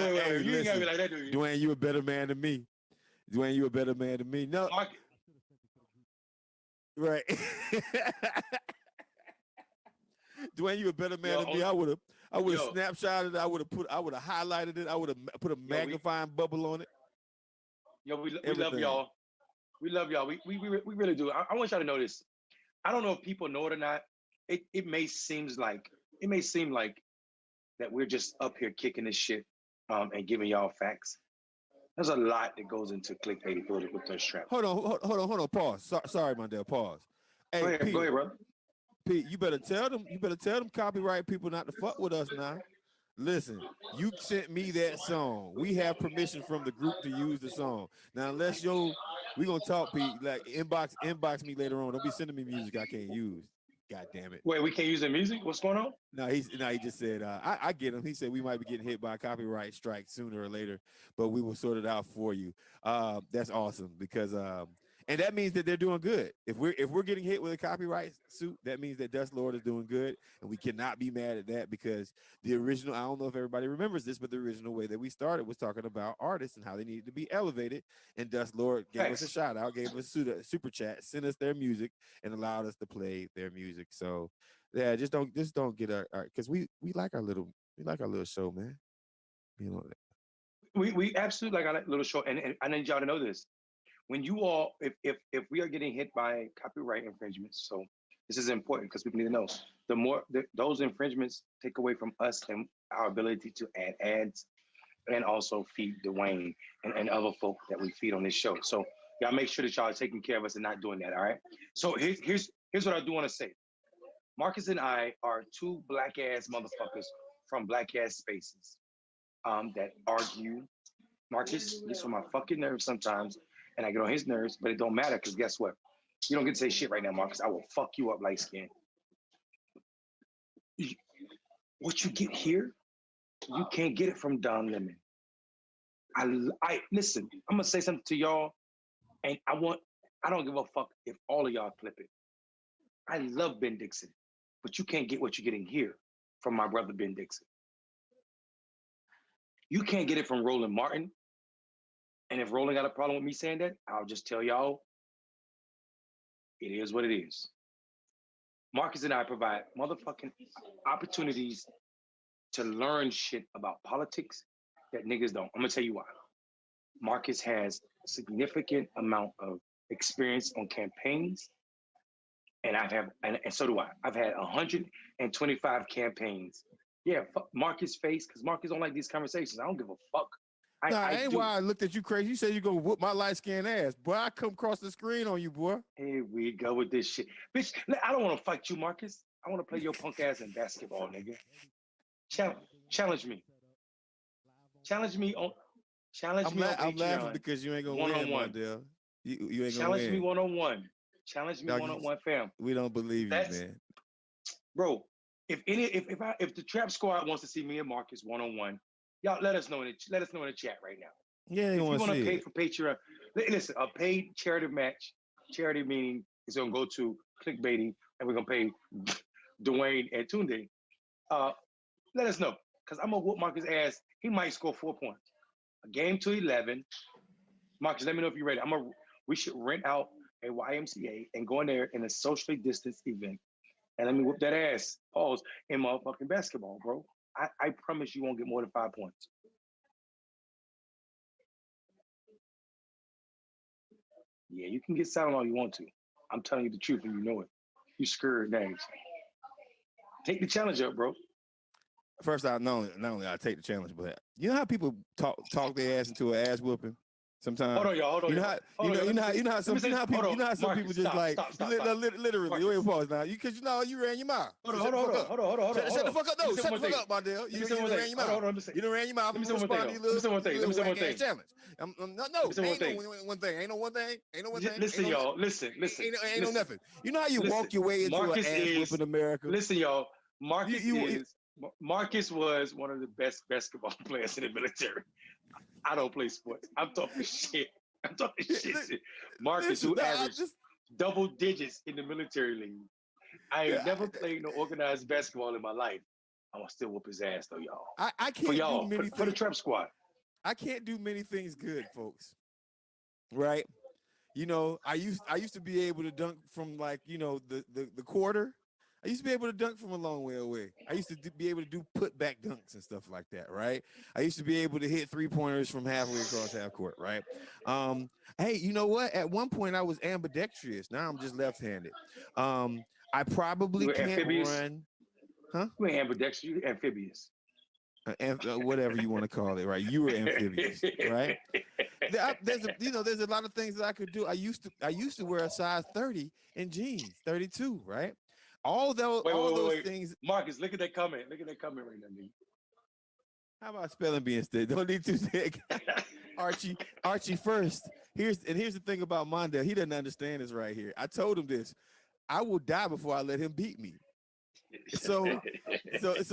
[SPEAKER 3] ain't gotta be like that, dude.
[SPEAKER 2] Dwayne, you a better man than me. No.
[SPEAKER 3] Marcus.
[SPEAKER 2] Right. Dwayne, you a better man than me. I would have snapshotted it. I would have highlighted it. I would have put a magnifying bubble on it.
[SPEAKER 3] Yo, we love y'all. We love y'all. We really do. I want y'all to know this. I don't know if people know it or not. It may seem like that we're just up here kicking this shit and giving y'all facts. There's a lot that goes into Clickbaity political thirst trap.
[SPEAKER 2] Hold on. Pause. Sorry, Mondale. Pause. Hey,
[SPEAKER 3] go ahead, bro.
[SPEAKER 2] Pete, you better tell them copyright people not to fuck with us now. Listen, you sent me that song. We have permission from the group to use the song. Now, unless we gonna talk, Pete. Like inbox me later on. Don't be sending me music I can't use. God damn it.
[SPEAKER 3] Wait, we can't use the music? What's going on?
[SPEAKER 2] No, he just said, I get him. He said we might be getting hit by a copyright strike sooner or later, but we will sort it out for you. That's awesome because and that means that they're doing good. If we're getting hit with a copyright suit, that means that Dust Lord is doing good, and we cannot be mad at that because the original, I don't know if everybody remembers this, but the original way that we started was talking about artists and how they needed to be elevated, and Dust Lord gave us a shout out, gave us a super chat, sent us their music, and allowed us to play their music. So yeah, just don't get our because we like our little show, man. You know that.
[SPEAKER 3] We absolutely like our little show, and I need y'all to know this. When you all, if we are getting hit by copyright infringements, so this is important because people need to know, the more those infringements take away from us and our ability to add ads and also feed Dwayne and other folk that we feed on this show. So y'all make sure that y'all are taking care of us and not doing that, all right? So here's what I do want to say. Marcus and I are two black ass motherfuckers from black ass spaces that argue. Marcus gets on my fucking nerves sometimes, and I get on his nerves, but it don't matter because guess what? You don't get to say shit right now, Marcus. I will fuck you up, light skin. What you get here, you can't get it from Don Lemon. I listen. I'm gonna say something to y'all, and I don't give a fuck if all of y'all clip it. I love Ben Dixon, but you can't get what you're getting here from my brother Ben Dixon. You can't get it from Roland Martin. And if Roland got a problem with me saying that, I'll just tell y'all, it is what it is. Marcus and I provide motherfucking opportunities to learn shit about politics that niggas don't. I'm gonna tell you why. Marcus has a significant amount of experience on campaigns, and and so do I. I've had 125 campaigns. Yeah, fuck Marcus' face, because Marcus don't like these conversations. I don't give a fuck.
[SPEAKER 2] I ain't why I looked at you crazy. You said you gonna whoop my light skinned ass. Boy, I come across the screen on you, boy.
[SPEAKER 3] Here we go with this shit. Bitch, I don't want to fight you, Marcus. I want to play your punk ass in basketball, nigga. Challenge me.
[SPEAKER 2] I'm laughing because you ain't gonna win, Mondale. You ain't gonna win.
[SPEAKER 3] Challenge me one-on-one. Challenge me one-on-one, fam.
[SPEAKER 2] We don't believe you, man.
[SPEAKER 3] Bro, if the Trap Squad wants to see me and Marcus one-on-one, y'all let us know in the chat right now.
[SPEAKER 2] Yeah,
[SPEAKER 3] if you want to pay for Patreon, listen, a paid charity match, charity meaning is gonna go to Clickbaity, and we're gonna pay Dwayne and Tunde. Let us know, because I'm gonna whoop Marcus' ass. He might score 4 points. A game to 11. Marcus, let me know if you're ready. We should rent out a YMCA and go in there in a socially distanced event, and let me whoop that ass. Pause in motherfucking basketball, bro. I promise you won't get more than 5 points. Yeah, you can get silent all you want to. I'm telling you the truth and you know it. You scared names. Take the challenge up, bro.
[SPEAKER 2] First, not only I take the challenge, but you know how people talk their ass into an ass whooping. Sometimes,
[SPEAKER 3] hold on, y'all. Hold on,
[SPEAKER 2] you know
[SPEAKER 3] y'all.
[SPEAKER 2] how
[SPEAKER 3] Hold on, y'all.
[SPEAKER 2] you know how some
[SPEAKER 3] Marcus,
[SPEAKER 2] people just
[SPEAKER 3] stop,
[SPEAKER 2] like
[SPEAKER 3] stop, stop,
[SPEAKER 2] literally.
[SPEAKER 3] Marcus.
[SPEAKER 2] You ain't pause now, because you know you ran your mouth.
[SPEAKER 3] Hold
[SPEAKER 2] So
[SPEAKER 3] on, hold on, hold on.
[SPEAKER 2] Shut the fuck up, no, shut the fuck up, Mondale.
[SPEAKER 3] Let me say one thing. Hold on, let me say.
[SPEAKER 2] You done ran your mouth.
[SPEAKER 3] Let me
[SPEAKER 2] I'm
[SPEAKER 3] say
[SPEAKER 2] gonna
[SPEAKER 3] one thing.
[SPEAKER 2] respond to you
[SPEAKER 3] Let me say one thing. Let me say one thing.
[SPEAKER 2] challenge. No, ain't no one thing. Ain't no one thing. Ain't no one thing.
[SPEAKER 3] Listen, y'all. Listen.
[SPEAKER 2] Ain't no nothing. You know how you walk your way into an ass whooping America?
[SPEAKER 3] Listen, y'all. Marcus was one of the best basketball players in the military. I don't play sports. I'm talking shit. Marcus, who averaged double digits in the military league. I ain't never played no organized basketball in my life. I'm gonna still whoop his ass though, y'all.
[SPEAKER 2] I can't
[SPEAKER 3] for y'all,
[SPEAKER 2] do many
[SPEAKER 3] for the Trap Squad.
[SPEAKER 2] I can't do many things good, folks. Right? You know, I used to be able to dunk from like, you know, the quarter. I used to be able to dunk from a long way away. I used to be able to do putback dunks and stuff like that, right? I used to be able to hit 3-pointers from halfway across half court, right? Hey, you know what? At one point I was ambidextrous. Now I'm just left-handed. I probably can't
[SPEAKER 3] amphibious?
[SPEAKER 2] run. Huh?
[SPEAKER 3] You ain't ambidextrous, you amphibious.
[SPEAKER 2] Whatever you want to call it, right? You were amphibious, right? There's a lot of things that I could do. I used to wear a size 30 in jeans, 32, right? All those things.
[SPEAKER 3] Marcus, look at that comment. Look at that comment right now, dude.
[SPEAKER 2] How about spelling bee instead? Don't need to say Archie first. Here's the thing about Mondale. He doesn't understand this right here. I told him this. I will die before I let him beat me. So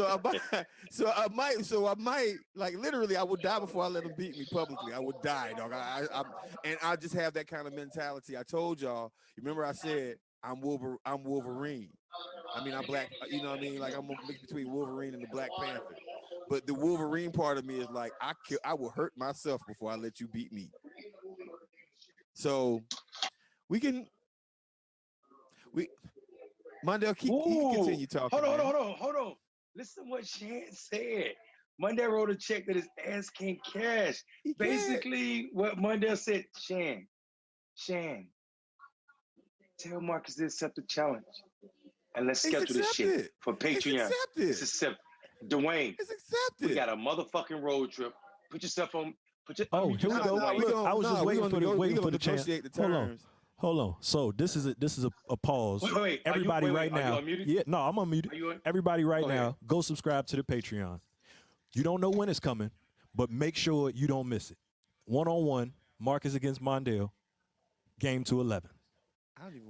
[SPEAKER 2] I might like literally I would die before I let him beat me publicly. I would die, dog. And I just have that kind of mentality. I told y'all. Remember I said I'm Wolverine. I mean I'm black. You know what I mean? Like I'm a mix between Wolverine and the Black Panther. But the Wolverine part of me is like I will hurt myself before I let you beat me. So Mondale, he can continue talking.
[SPEAKER 3] Hold on. Listen what Shan said. Mondale wrote a check that his ass can't cash. Basically, what Mondale said, Shan, tell Marcus to accept the challenge. And let's schedule this shit for Patreon. It's accepted. Dwayne,
[SPEAKER 2] it's accepted.
[SPEAKER 3] We got a motherfucking road trip. Put yourself on.
[SPEAKER 6] Here we go. I was just waiting for the chance. Hold on. So this is a pause.
[SPEAKER 3] Wait.
[SPEAKER 6] Everybody right now. Yeah, no, I'm unmuted. Everybody right now, go subscribe to the Patreon. You don't know when it's coming, but make sure you don't miss it. 1-on-1, Marcus against Mondale, game to 11.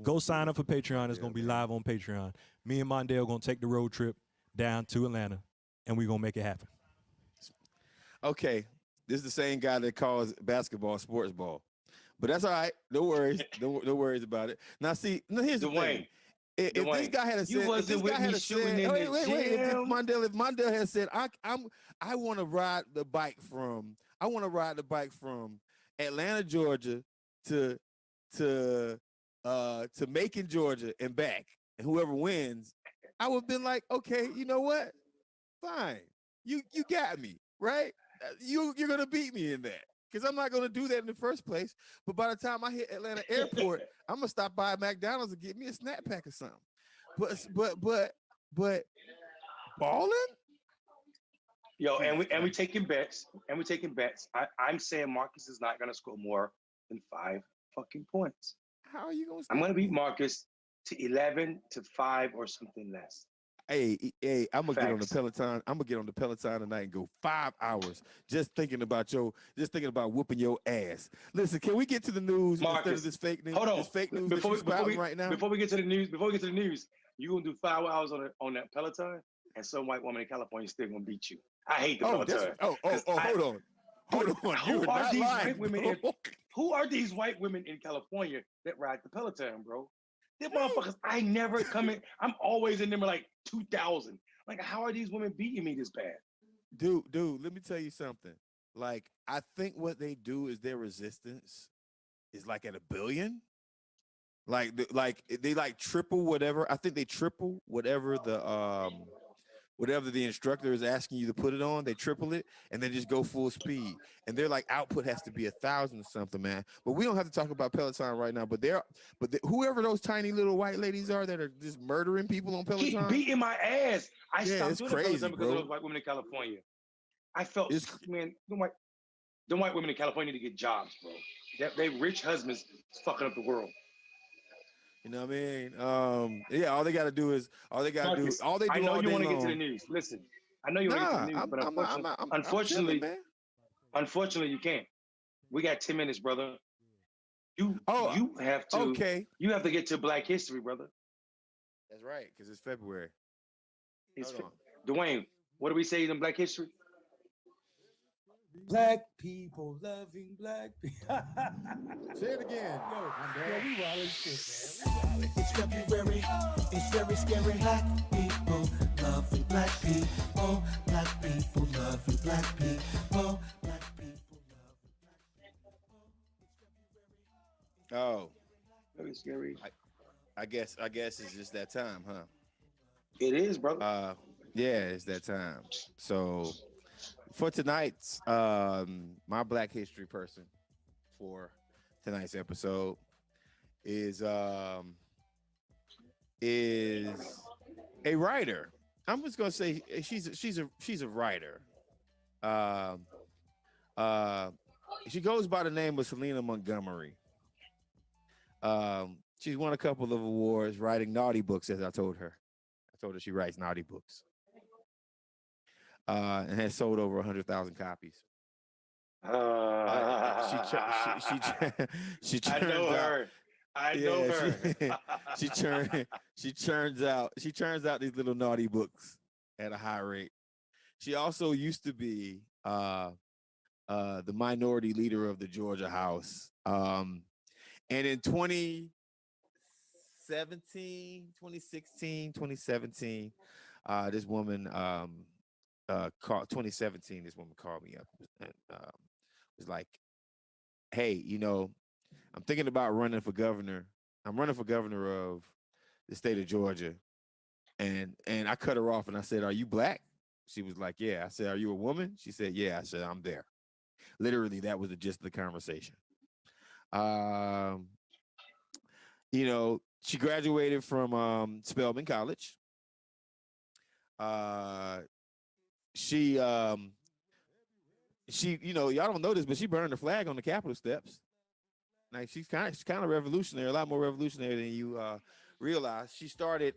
[SPEAKER 6] Go sign up for Patreon. It's going to be live on Patreon. Me and Mondale going to take the road trip down to Atlanta, and we're going to make it happen.
[SPEAKER 2] Okay. This is the same guy that calls basketball sports ball. But that's all right. No worries. No worries about it. Now, see, here's the thing. If this guy had said, if Mondale had said, I want to ride the bike from Atlanta, Georgia to Macon, Georgia and back, and whoever wins, I would have been like, okay, you know what? Fine. You got me, right? You're gonna beat me in that. Because I'm not going to do that in the first place. But by the time I hit Atlanta Airport, I'm going to stop by McDonald's and get me a snack pack or something. But balling?
[SPEAKER 3] Yo, and we taking bets. I'm saying Marcus is not going to score more than 5 fucking points.
[SPEAKER 2] How are you going to
[SPEAKER 3] I'm going to beat Marcus to 11 to 5 or something less.
[SPEAKER 2] Hey, I'm gonna get on the Peloton. I'm gonna get on the Peloton tonight and go 5 hours just thinking about whooping your ass. Listen, can we get to the news instead of this fake news?
[SPEAKER 3] Hold on.
[SPEAKER 2] This fake news that you're spouting right now.
[SPEAKER 3] Before we get to the news, you gonna do 5 hours on that Peloton, and some white woman in California still gonna beat you. I hate the Peloton.
[SPEAKER 2] Hold on.
[SPEAKER 3] Who are these white women in California that ride the Peloton, bro? Them motherfuckers, I never come in. I'm always in them like 2,000. Like, how are these women beating me this bad?
[SPEAKER 2] Dude, let me tell you something. Like, I think what they do is their resistance is like at 1 billion. Like they like triple whatever. I think they triple whatever whatever the instructor is asking you to put it on, they triple it and then just go full speed. And they're like, output has to be 1,000 or something, man. But we don't have to talk about Peloton right now. But whoever those tiny little white ladies are that are just murdering people on Peloton,
[SPEAKER 3] keep beating my ass. I
[SPEAKER 2] yeah,
[SPEAKER 3] stopped
[SPEAKER 2] it's
[SPEAKER 3] doing
[SPEAKER 2] crazy,
[SPEAKER 3] Peloton because
[SPEAKER 2] bro.
[SPEAKER 3] of those white women in California. I felt,
[SPEAKER 2] It's
[SPEAKER 3] man, the white women in California need to get jobs, bro. They rich husbands fucking up the world.
[SPEAKER 2] You know what I mean? Yeah, all they got to do is all they
[SPEAKER 3] Marcus,
[SPEAKER 2] do
[SPEAKER 3] I know
[SPEAKER 2] all
[SPEAKER 3] you
[SPEAKER 2] day
[SPEAKER 3] want to get to the
[SPEAKER 2] long.
[SPEAKER 3] news. Listen, I know you want to get to the
[SPEAKER 2] Nah,
[SPEAKER 3] news, but
[SPEAKER 2] I'm chilling, man.
[SPEAKER 3] unfortunately, you can't. We got 10 minutes, brother.
[SPEAKER 2] Oh,
[SPEAKER 3] You have to
[SPEAKER 2] okay.
[SPEAKER 3] you have to get to Black History, brother.
[SPEAKER 2] That's right, because it's February. Hold on.
[SPEAKER 3] Dwayne, what do we say in Black History?
[SPEAKER 7] Black people loving black people.
[SPEAKER 2] Say it again.
[SPEAKER 7] Yo, we wild as shit, man.
[SPEAKER 1] It's February, it's very scary. Black people loving black people. Black people loving black people. Black people loving black people.
[SPEAKER 2] Oh,
[SPEAKER 3] Very scary.
[SPEAKER 2] I guess it's just that time, huh?
[SPEAKER 3] It is, brother.
[SPEAKER 2] Yeah, it's that time. So for tonight's my Black History person for tonight's episode is a writer. I'm just gonna say she's a writer. She goes by the name of Selena Montgomery. She's won a couple of awards writing naughty books, as I told her. I told her she writes naughty books. And has sold over 100,000 copies. She
[SPEAKER 3] I know her. I know her.
[SPEAKER 2] She churns out these little naughty books at a high rate. She also used to be the minority leader of the Georgia House. And in 2017, this woman called 2017. This woman called me up and was like, "Hey, I'm thinking about running for governor. I'm running for governor of the state of Georgia." And I cut her off and I said, "Are you black?" She was like, "Yeah." I said, "Are you a woman?" She said, "Yeah." I said, "I'm there." Literally, that was the gist of the conversation. She graduated from Spelman College. She, y'all don't know this, but she burned the flag on the Capitol steps. Like she's kind of revolutionary, a lot more revolutionary than you realize. She started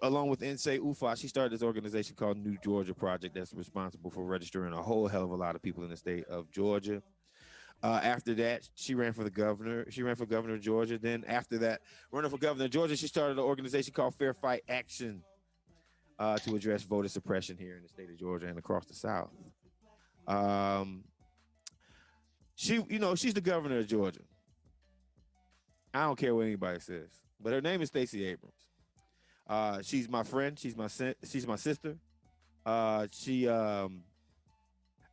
[SPEAKER 2] along with NSA UFA. She started this organization called New Georgia Project that's responsible for registering a whole hell of a lot of people in the state of Georgia. After that, she ran for governor of Georgia. Then after that, running for governor of Georgia, she started an organization called Fair Fight Action to address voter suppression here in the state of Georgia and across the South. She's the governor of Georgia. I don't care what anybody says, but her name is Stacey Abrams. She's my friend. She's my sister. She's a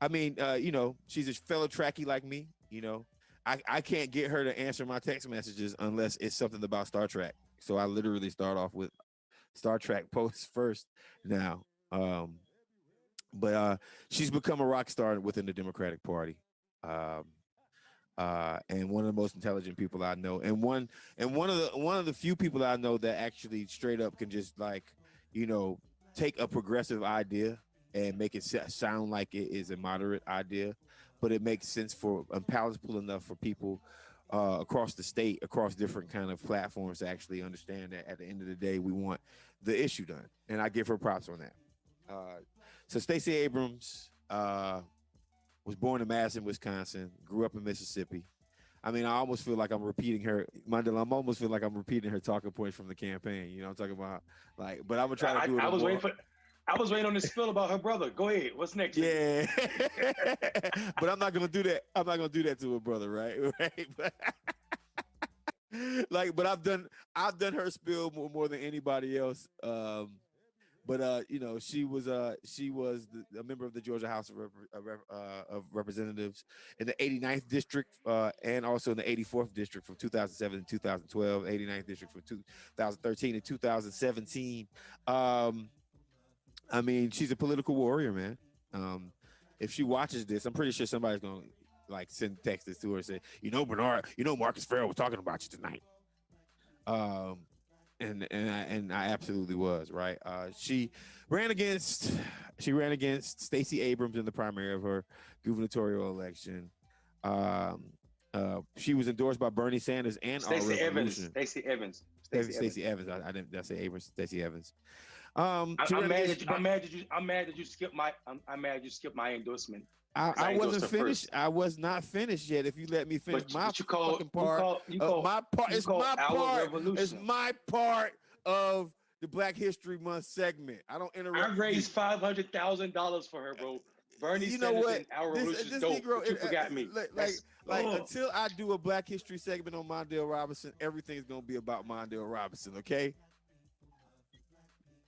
[SPEAKER 2] fellow Trekkie like me. I can't get her to answer my text messages unless it's something about Star Trek. So I literally start off with Star Trek posts first now. But she's become a rock star within the Democratic Party. And one of the most intelligent people I know, and one of the few people I know that actually straight up can just take a progressive idea and make it sound like it is a moderate idea, but it makes sense and palatable enough for people across the state, across different kind of platforms to actually understand that at the end of the day, we want the issue done. And I give her props on that. So Stacey Abrams was born in Madison, Wisconsin, grew up in Mississippi. I mean, I almost feel like I'm repeating her, Mandela. I almost feel like I'm repeating her talking points from the campaign. You know what I'm talking about? But I'm gonna try to do it.
[SPEAKER 3] I was waiting on this spill about her brother. Go ahead. What's next?
[SPEAKER 2] Yeah, but I'm not gonna do that. I'm not gonna do that to her brother, right? But I've done her spill more than anybody else. But she was a member of the Georgia House of Representatives in the 89th district and also in the 84th district from 2007 to 2012, 89th district from 2013 to 2017. I mean, she's a political warrior, man. If she watches this, I'm pretty sure somebody's gonna like send texts to her and say, Bernard, Marcus Farrell was talking about you tonight. And I absolutely was right. She ran against Stacey Abrams in the primary of her gubernatorial election. She was endorsed by Bernie Sanders and Our Revolution.
[SPEAKER 3] Stacey Evans.
[SPEAKER 2] Stacey Evans. I didn't say Abrams. Stacey Evans.
[SPEAKER 3] I'm mad that you skipped my endorsement.
[SPEAKER 2] I wasn't finished. First. I was not finished yet. If you let me finish my fucking part, my part. It's my part. It's my part of the Black History Month segment. I don't interrupt.
[SPEAKER 3] I raised $500,000 for her, bro. Bernie Sanders and Our Revolution is dope. But you forgot me.
[SPEAKER 2] Until I do a Black History segment on Mondale Robinson, everything's gonna be about Mondale Robinson. Okay.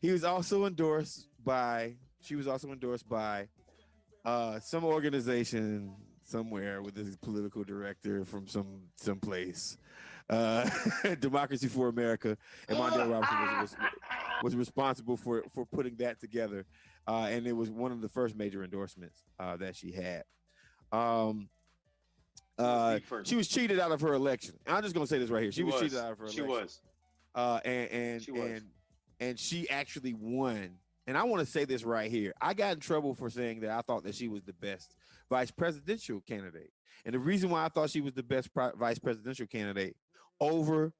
[SPEAKER 2] She was also endorsed by some organization somewhere with this political director from some place. Democracy for America, and Mondale Robinson was responsible for putting that together, and it was one of the first major endorsements that she had. She was cheated out of her election. I'm just gonna say this right here. She was cheated out of her election. She was. And she actually won. And I want to say this right here. I got in trouble for saying that I thought that she was the best vice presidential candidate. And the reason why I thought she was the best vice presidential candidate over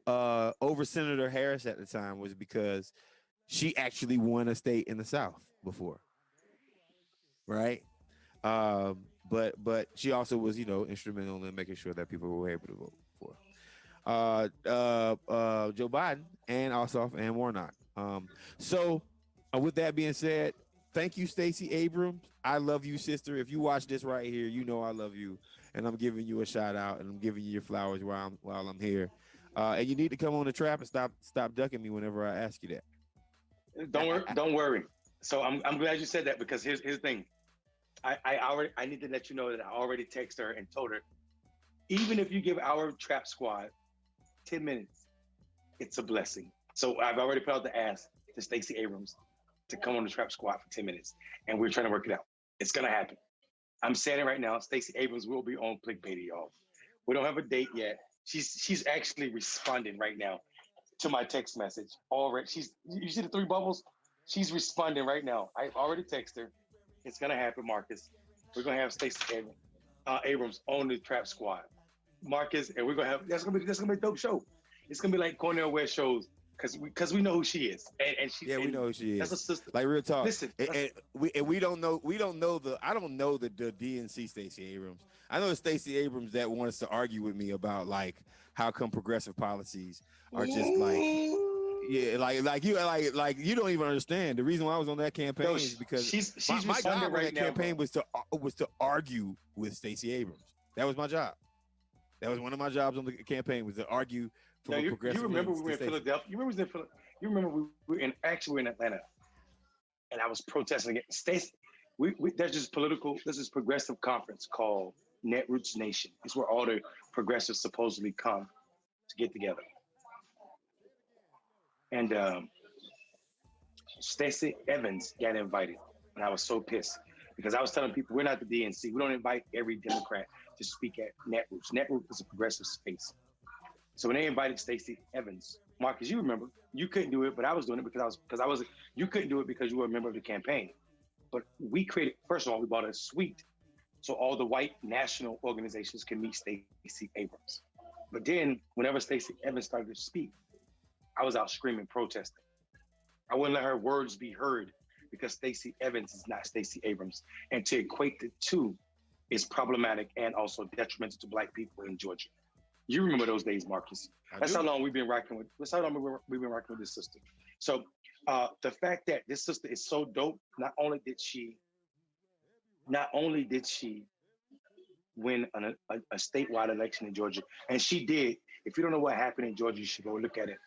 [SPEAKER 2] Senator Harris at the time was because she actually won a state in the South before. Right? But she also was, instrumental in making sure that people were able to vote for Joe Biden and Ossoff and Warnock. So with that being said, thank you, Stacey Abrams. I love you, sister. If you watch this right here, you know I love you, and I'm giving you a shout out, and I'm giving you your flowers while I'm here. And you need to come on the trap and stop ducking me whenever I ask you
[SPEAKER 3] that. Don't worry. So I'm glad you said that, because here's the thing. I need to let you know that I already texted her and told her, even if you give our trap squad 10 minutes, it's a blessing. So I've already put out the ask to Stacey Abrams to come on the trap squad for 10 minutes, and we're trying to work it out. It's gonna happen. I'm saying it right now. Stacey Abrams will be on Clickbaity, y'all. We don't have a date yet. She's actually responding right now to my text message already. You see the 3 bubbles? She's responding right now. I already texted her. It's gonna happen, Marcus. We're gonna have Stacey Abrams on the trap squad, Marcus, and we're gonna have that's gonna be a dope show. It's gonna be like Cornel West shows, because we know who she is, and she.
[SPEAKER 2] Yeah, we know who she is.
[SPEAKER 3] That's a sister.
[SPEAKER 2] Like, real talk.
[SPEAKER 3] Listen,
[SPEAKER 2] we don't know I don't know the DNC Stacey Abrams. I know the Stacey Abrams that wants to argue with me about like how come progressive policies are just like. Yeah, like you don't even understand. The reason why I was on that campaign is because
[SPEAKER 3] she's
[SPEAKER 2] my job
[SPEAKER 3] right
[SPEAKER 2] on that
[SPEAKER 3] now,
[SPEAKER 2] campaign was to argue with Stacey Abrams. That was my job. That was one of my jobs on the campaign, was to argue for progressive.
[SPEAKER 3] You remember we were in Philadelphia. You remember we were in Atlanta, and I was protesting against Stacey. There's this progressive conference called Netroots Nation. It's where all the progressives supposedly come to get together. And Stacey Evans got invited, and I was so pissed, because I was telling people, we're not the DNC. We don't invite every Democrat to speak at Netroots. Netroots is a progressive space. So when they invited Stacey Evans, Marcus, you remember, you couldn't do it, but I was doing it because you couldn't do it because you were a member of the campaign. But we created, first of all, we bought a suite so all the white national organizations can meet Stacey Abrams. But then whenever Stacey Evans started to speak, I was out screaming, protesting. I wouldn't let her words be heard, because Stacey Evans is not Stacey Abrams. And to equate the two is problematic and also detrimental to Black people in Georgia. You remember those days, Marcus. That's how long we've been rocking with this sister. So the fact that this sister is so dope, not only did she win a statewide election in Georgia, and she did. If you don't know what happened in Georgia, you should go look at it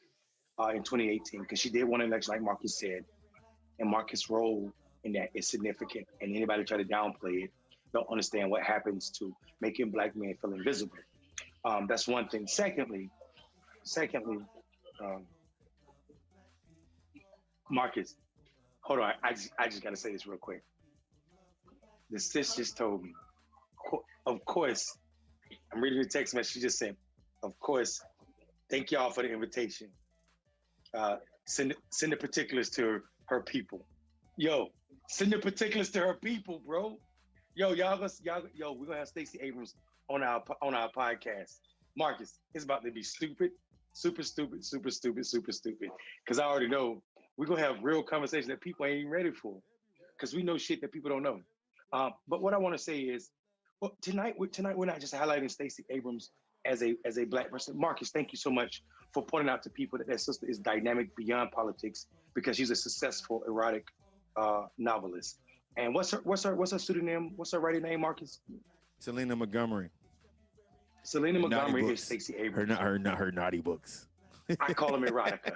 [SPEAKER 3] in 2018, because she did win an election, like Marcus said, and Marcus' role in that is significant. And anybody try to downplay it don't understand what happens to making Black men feel invisible. That's one thing. Secondly, Marcus, Hold on, I just gotta say this real quick. The sis just told me, of course, I'm reading the text message. She just said, of course, thank y'all for the invitation. Send the particulars to her people. Yo, send the particulars to her people, bro. Yo, we're gonna have Stacey Abrams on our podcast. Marcus, it's about to be stupid, super stupid, super stupid, super stupid. Because I already know we're gonna have real conversation that people ain't even ready for. Because we know shit that people don't know. But what I want to say is, well, tonight we're not just highlighting Stacey Abrams as a Black person. Marcus, thank you so much for pointing out to people that sister is dynamic beyond politics because she's a successful erotic novelist. And what's her pseudonym? What's her writing name, Marcus?
[SPEAKER 2] Selena Montgomery.
[SPEAKER 3] Selena Montgomery is Stacey Abrams.
[SPEAKER 2] Her naughty books.
[SPEAKER 3] I call them erotica.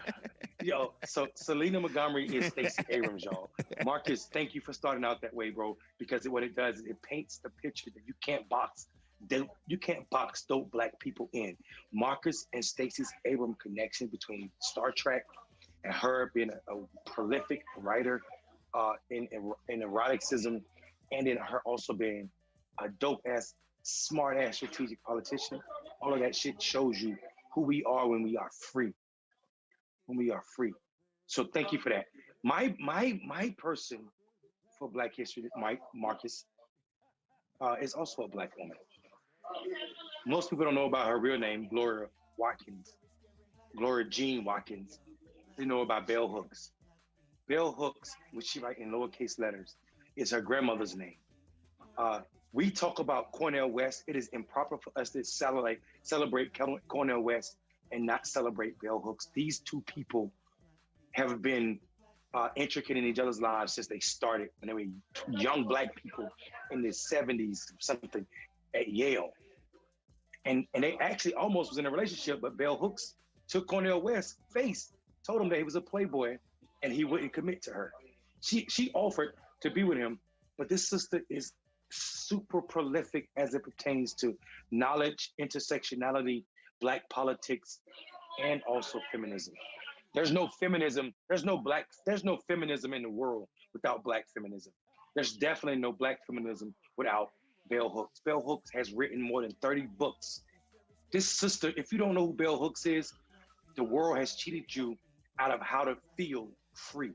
[SPEAKER 3] Yo, so Selena Montgomery is Stacey Abrams, y'all. Marcus, thank you for starting out that way, bro. Because what it does is it paints the picture that you can't box dope Black people in. Marcus and Stacey Abrams connection between Star Trek and her being a prolific writer in eroticism, and then her also being a dope ass, smart ass strategic politician. All of that shit shows you who we are when we are free. When we are free. So thank you for that. My person for Black History, Marcus, is also a Black woman. Most people don't know about her real name, Gloria Jean Watkins. They know about Bell Hooks. Bell Hooks, which she write in lowercase letters, is her grandmother's name. We talk about Cornel West. It is improper for us to celebrate Cornel West and not celebrate Bell Hooks. These two people have been intricate in each other's lives since they started when they were young Black people in the 70s, something at Yale. And they actually almost was in a relationship, but Bell Hooks took Cornel West's face, told him that he was a playboy and he wouldn't commit to her. She offered to be with him, but this sister is super prolific as it pertains to knowledge, intersectionality, Black politics, and also feminism. There's no feminism in the world without Black feminism. There's definitely no Black feminism without Bell Hooks. Bell Hooks has written more than 30 books. This sister, if you don't know who Bell Hooks is, the world has cheated you out of how to feel free.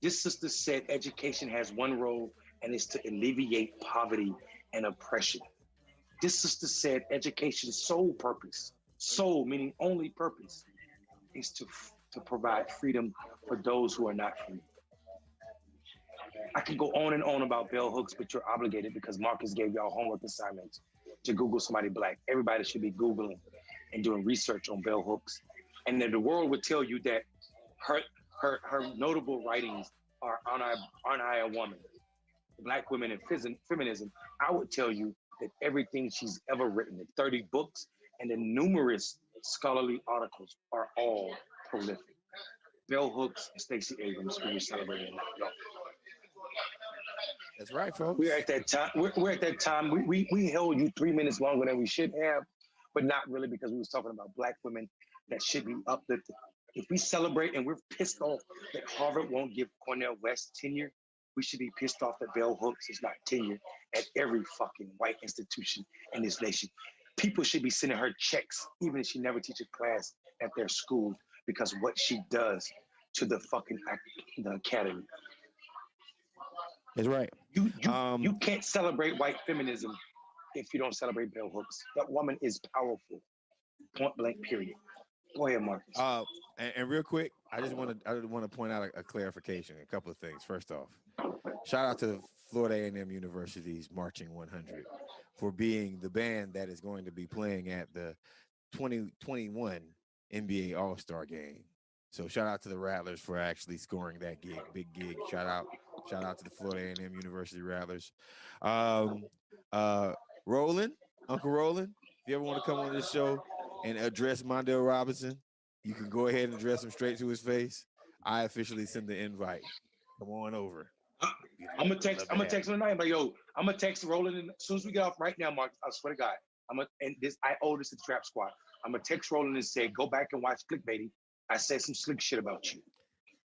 [SPEAKER 3] This sister said education has one role, and it's to alleviate poverty and oppression. This sister said education's sole purpose, sole meaning only purpose, is to provide freedom for those who are not free. I can go on and on about Bell Hooks, but you're obligated because Marcus gave y'all homework assignments to Google somebody Black. Everybody should be Googling and doing research on Bell Hooks. And then the world would tell you that her notable writings are Aren't I a Woman? Black Women and Feminism. I would tell you that everything she's ever written, the 30 books and the numerous scholarly articles are all prolific. Bell Hooks and Stacey Abrams, who we're celebrating now.
[SPEAKER 2] That's right, folks.
[SPEAKER 3] We're at that time. We're at that time. We held you 3 minutes longer than we should have, but not really because we was talking about Black women that should be uplifted. If we celebrate and we're pissed off that Harvard won't give Cornel West tenure, we should be pissed off that Bell Hooks is not tenured at every fucking white institution in this nation. People should be sending her checks, even if she never teaches class at their school, because what she does to the academy.
[SPEAKER 2] That's right.
[SPEAKER 3] You can't celebrate white feminism if you don't celebrate Bell Hooks. That woman is powerful. Point blank. Period. Go ahead, Marcus.
[SPEAKER 2] And real quick, I want to point out a clarification, a couple of things. First off, shout out to Florida A&M University's Marching 100 for being the band that is going to be playing at the 2021 NBA All-Star Game. So shout out to the Rattlers for actually scoring that gig, big gig. Shout out to the Florida A&M University Rattlers. Roland, Uncle Roland, if you ever want to come on this show and address Mondale Robinson, you can go ahead and address him straight to his face. I officially send the invite. Come on over.
[SPEAKER 3] I'm gonna text him tonight. But yo, I'm gonna text Roland as soon as we get off right now, Mark. I swear to God, I owe this to the Trap Squad. I'm gonna text Roland and say, go back and watch Clickbaity. I said some slick shit about you,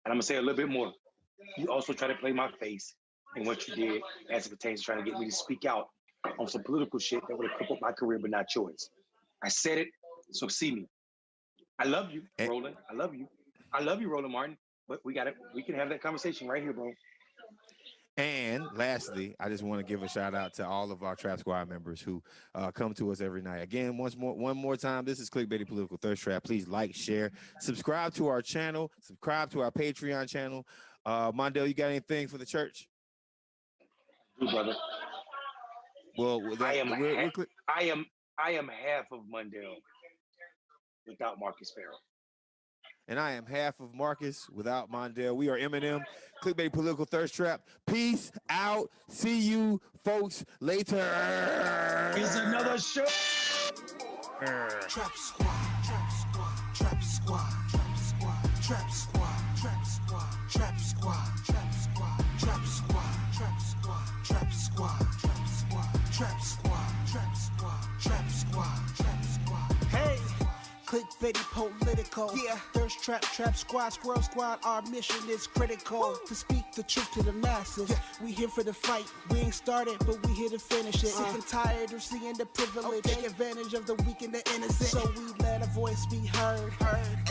[SPEAKER 3] and I'm gonna say a little bit more. You also try to play my face in what you did as it pertains to trying to get me to speak out on some political shit that would have crippled my career, but not yours. I said it, so see me. I love you, Roland. I love you. I love you, Roland Martin. But we can have that conversation right here, bro.
[SPEAKER 2] And lastly, I just want to give a shout out to all of our Trap Squad members who come to us every night. Again, one more time, this is Clickbaity Political Thirst Trap. Please like, share, subscribe to our channel, subscribe to our Patreon channel. Mondale, you got anything for the church?
[SPEAKER 3] You, brother.
[SPEAKER 2] Well,
[SPEAKER 3] I am half of Mundell without Marcus Farrell.
[SPEAKER 2] And I am half of Marcus without Mondale. We are Eminem, Clickbait Political Thirst Trap. Peace out. See you folks later.
[SPEAKER 3] Here's another show.
[SPEAKER 1] Trap Squad, Trap Squad, Trap Squad, Trap Squad, Trap Squad, Trap Squad, Trap Squad, Trap Squad, Trap Squad, Trap Squad, Trap Squad, Trap Squad, Trap Squad, Trap Squad, Trap Squad, Trap Squad. Hey. Clickbaity political, yeah. Thirst trap, trap squad, squirrel squad. Our mission is critical to speak the truth to the masses. Yeah. We here for the fight. We ain't started, but we here to finish it. Sick and tired of seeing the privilege, take advantage of the weak and the innocent. So we let our voice be heard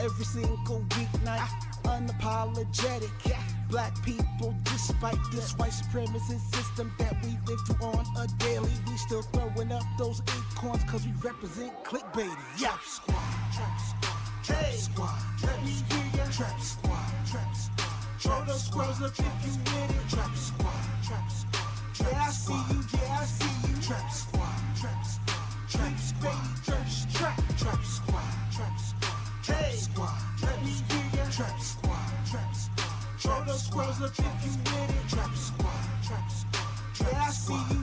[SPEAKER 1] every single weeknight. Unapologetic, yeah. Black people, despite this white supremacist system that we live through on a daily, we still throwing up those acorns cause we represent clickbaity. Yeah. Trap squad, trap squad, trap squad. Let me hear ya. Trap squad, trap squad. Throw those squirrels up if you with it. Trap squad, trap squad. Yeah, I see you, yeah, I see you. Trap squad, trap squad. Trap squad, thirst trap. Trap squad, trap squad. Trap squad. Let me hear ya. Trap squad, trap squad. Throw those squirrels up if you with it. Trap squad, trap squad. Yeah, I see you.